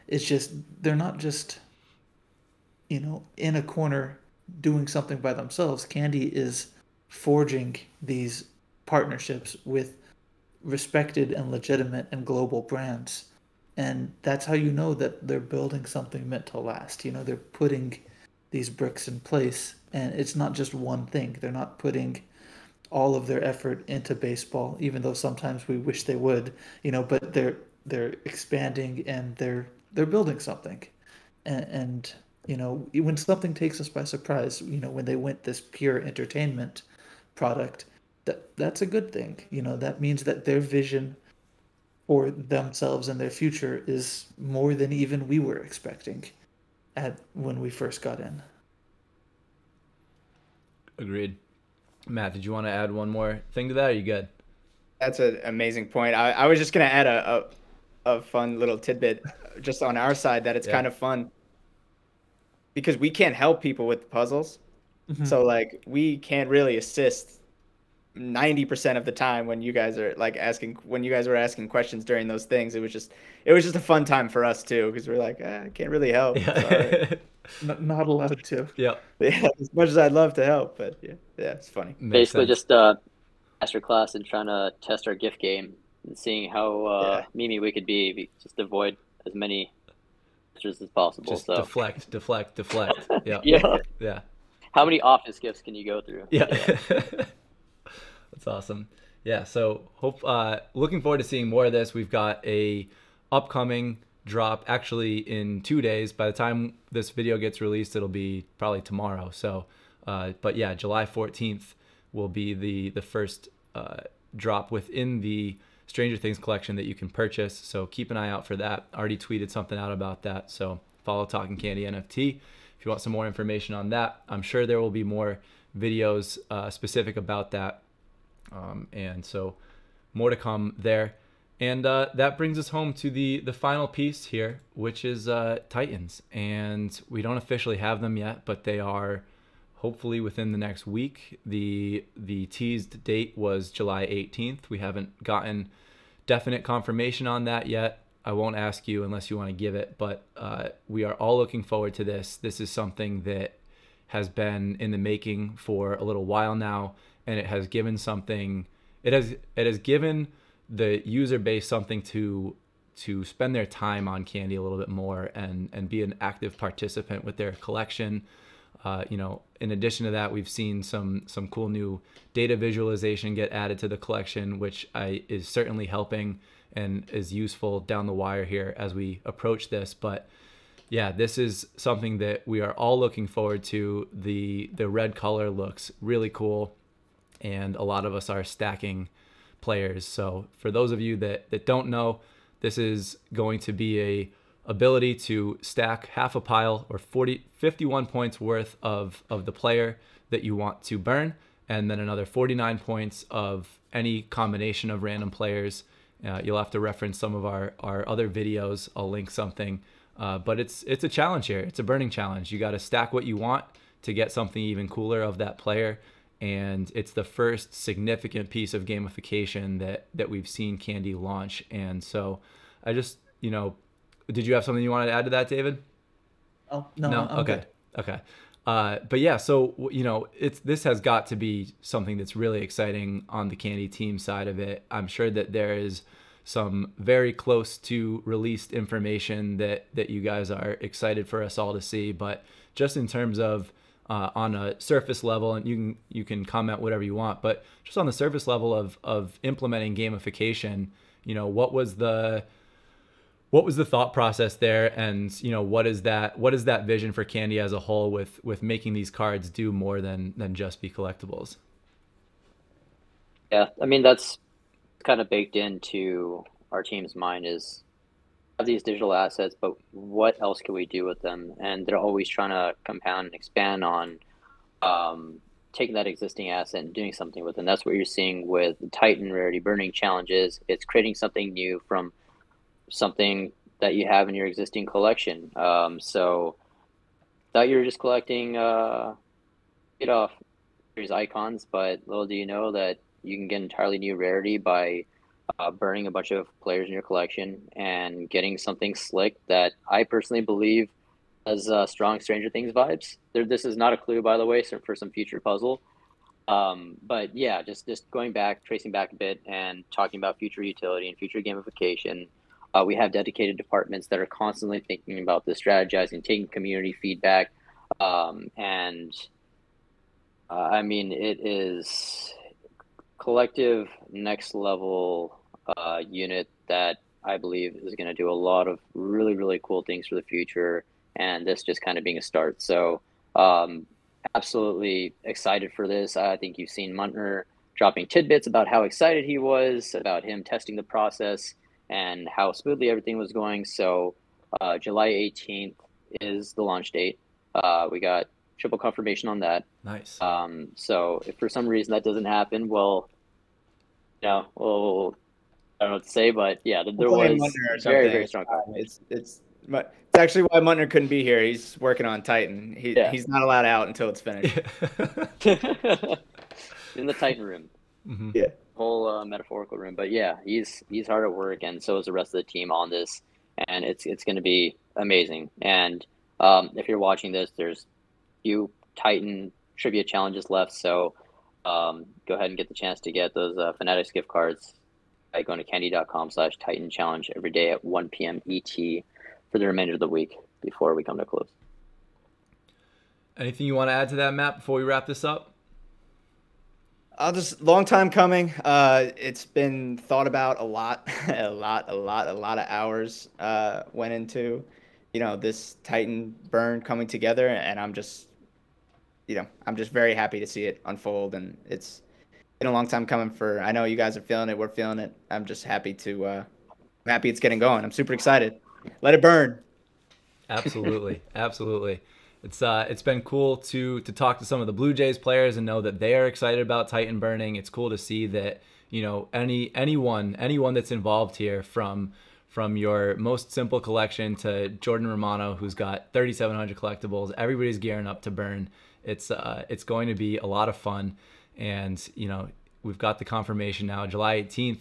It's just, they're not just, you know, in a corner doing something by themselves. Candy is forging these partnerships with respected and legitimate and global brands. And that's how you know that they're building something meant to last. You know, they're putting these bricks in place, and it's not just one thing. They're not putting all of their effort into baseball, even though sometimes we wish they would, you know, but they're expanding and they're building something. And you know, when something takes us by surprise, you know, when they went this pure entertainment product, that's a good thing. You know, that means that their vision for themselves and their future is more than even we were expecting when we first got in. Agreed. Matt, did you want to add one more thing to that? Or are you good? That's an amazing point. I was just going to add a fun little tidbit just on our side that it's kind of fun because we can't help people with the puzzles. So like we can't really assist 90% of the time when you guys are like when you guys were asking questions during those things. It was just a fun time for us too, because we're like, I can't really help. Sorry. Not allowed to. Yeah. As much as I'd love to help, but yeah, it's funny. Basically just master class and trying to test our gift game and seeing how Mimi we could be, just avoid as many answers as possible. Just so deflect. Yeah. Yeah. How many office gifts can you go through? Yeah. That's awesome. Yeah. So looking forward to seeing more of this. We've got a upcoming drop actually in 2 days. By the time this video gets released, it'll be probably tomorrow. So, but yeah, July 14th will be the first drop within the Stranger Things collection that you can purchase. So keep an eye out for that. Already tweeted something out about that. So follow Talkin Candy NFT if you want some more information on that. I'm sure there will be more videos specific about that. And so more to come there. And that brings us home to the final piece here, which is Titans. And we don't officially have them yet, but they are hopefully within the next week. The teased date was July 18th. We haven't gotten definite confirmation on that yet. I won't ask you unless you want to give it, but we are all looking forward to this. This is something that has been in the making for a little while now, and it has given the user base something to spend their time on Candy a little bit more and be an active participant with their collection. In addition to that, we've seen some cool new data visualization get added to the collection, which is certainly helping and is useful down the wire here as we approach this. But yeah, this is something that we are all looking forward to. The red color looks really cool, and a lot of us are stacking players. So for those of you that don't know, this is going to be a ability to stack half a pile or 51 points worth of the player that you want to burn, and then another 49 points of any combination of random players. You'll have to reference some of our other videos. I'll link something, but it's a challenge here. It's a burning challenge. You got to stack what you want to get something even cooler of that player. And it's the first significant piece of gamification that we've seen Candy launch. And so I just, did you have something you wanted to add to that, David? Oh, no. I'm okay. good. Okay. But yeah, so, this has got to be something that's really exciting on the Candy team side of it. I'm sure that there is some very close to released information that you guys are excited for us all to see. But just in terms of on a surface level, and you can comment whatever you want, but just on the surface level of implementing gamification, what was the thought process there, and what is that vision for Candy as a whole with making these cards do more than just be collectibles? Yeah, I mean, that's kind of baked into our team's mind is have these digital assets, but what else can we do with them? And they're always trying to compound and expand on taking that existing asset and doing something with it. And that's what you're seeing with the Titan rarity burning challenges. It's creating something new from something that you have in your existing collection. So thought you were just collecting Leadoff Series icons, but little do you know that you can get entirely new rarity by burning a bunch of players in your collection and getting something slick that I personally believe has strong Stranger Things vibes. This is not a clue, by the way, so for some future puzzle. But yeah, just tracing back a bit and talking about future utility and future gamification. We have dedicated departments that are constantly thinking about this, strategizing, taking community feedback. I mean, it is collective next level unit that I believe is going to do a lot of really, really cool things for the future. And this just kind of being a start. So absolutely excited for this. I think you've seen Muntner dropping tidbits about how excited he was, about him testing the process and how smoothly everything was going. So July 18th is the launch date. We got triple confirmation on that. Nice. So if for some reason that doesn't happen, well, we'll I don't know what to say, but yeah, there We'll play was Muntner or very, something. very strong competition. It's actually why Muntner couldn't be here. He's working on Titan. Yeah. He's not allowed out until it's finished. In the Titan room. Mm-hmm. Yeah. Whole metaphorical room. But yeah, he's hard at work, and so is the rest of the team on this, and it's going to be amazing. And if you're watching this, there's a few Titan trivia challenges left, so go ahead and get the chance to get those Fanatics gift cards by going to candy.com/Titan Challenge every day at 1 p.m. ET for the remainder of the week before we come to close. Anything you want to add to that, Matt, before we wrap this up? Long time coming. It's been thought about a lot, a lot of hours went into, this Titan burn coming together, and I'm just very happy to see it unfold, and it's been a long time coming I know you guys are feeling it. We're feeling it. I'm just happy it's getting going. I'm super excited. Let it burn. Absolutely. Absolutely. It's been cool to talk to some of the Blue Jays players and know that they are excited about Titan burning. It's cool to see that, anyone that's involved here, from your most simple collection to Jordan Romano, who's got 3,700 collectibles, everybody's gearing up to burn. It's going to be a lot of fun. And, we've got the confirmation now, July 18th,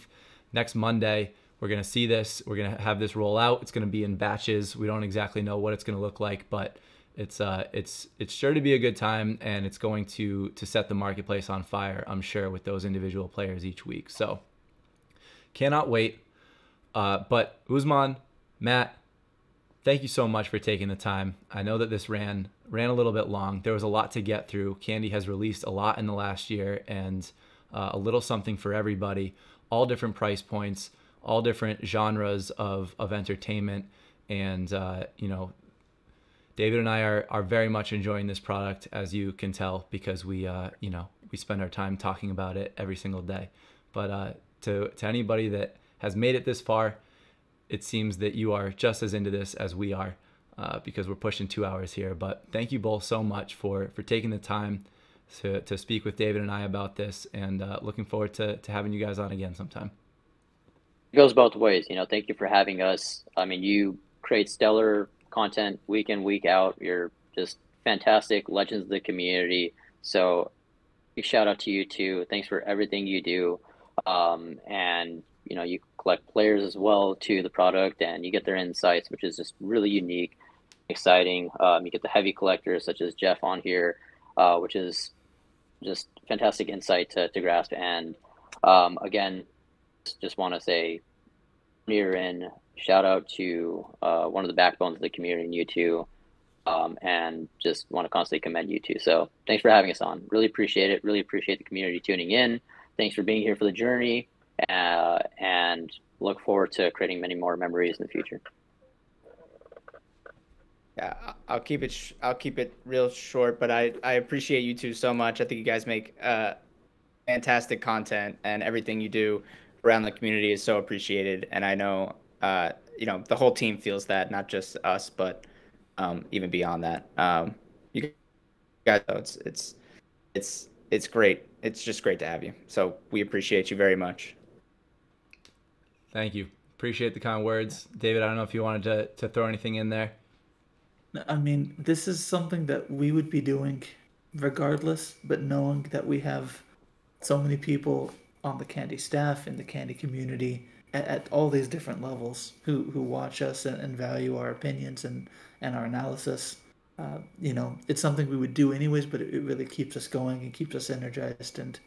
next Monday. We're going to see this. We're going to have this roll out. It's going to be in batches. We don't exactly know what it's going to look like, but it's sure to be a good time, and it's going to set the marketplace on fire, I'm sure, with those individual players each week. So cannot wait. But Usman, Matt, thank you so much for taking the time. I know that this ran a little bit long. There was a lot to get through. Candy has released a lot in the last year, and a little something for everybody, all different price points, all different genres of entertainment. And, David and I are very much enjoying this product, as you can tell, because we spend our time talking about it every single day. But to anybody that has made it this far, it seems that you are just as into this as we are, because we're pushing 2 hours here. But thank you both so much for taking the time to speak with David and I about this, and looking forward to having you guys on again sometime. It goes both ways. Thank you for having us. I mean, you create stellar content week in, week out. You're just fantastic legends of the community. So big shout out to you too. Thanks for everything you do. And you collect players as well to the product, and you get their insights, which is just really unique, exciting. You get the heavy collectors such as Jeff on here, which is just fantastic insight to grasp. And again, just want to say, near in, shout out to one of the backbones of the community, and you two, and just want to constantly commend you two. So thanks for having us on. Really appreciate it. Really appreciate the community tuning in. Thanks for being here for the journey, and look forward to creating many more memories in the future. Yeah, I'll keep it real short, but I appreciate you two so much. I think you guys make fantastic content, and everything you do around the community is so appreciated. And I know the whole team feels that, not just us, but even beyond that. You guys know it's great. It's just great to have you. So we appreciate you very much. Thank you. Appreciate the kind words. David, I don't know if you wanted to throw anything in there. I mean, this is something that we would be doing regardless, but knowing that we have so many people on the Candy staff, in the Candy community, at all these different levels who watch us and value our opinions and our analysis. It's something we would do anyways, but it really keeps us going and keeps us energized, and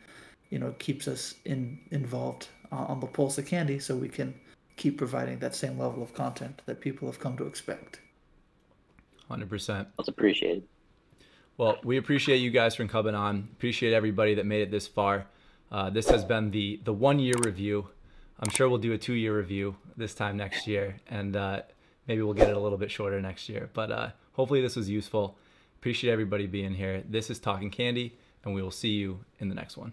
keeps us involved on the pulse of Candy, so we can keep providing that same level of content that people have come to expect. 100%. That's appreciated. Well, we appreciate you guys for coming on. Appreciate everybody that made it this far. This has been the 1 year review. I'm sure we'll do a 2 year review this time next year, and maybe we'll get it a little bit shorter next year. But hopefully this was useful. Appreciate everybody being here. This is Talking Candy, and we will see you in the next one.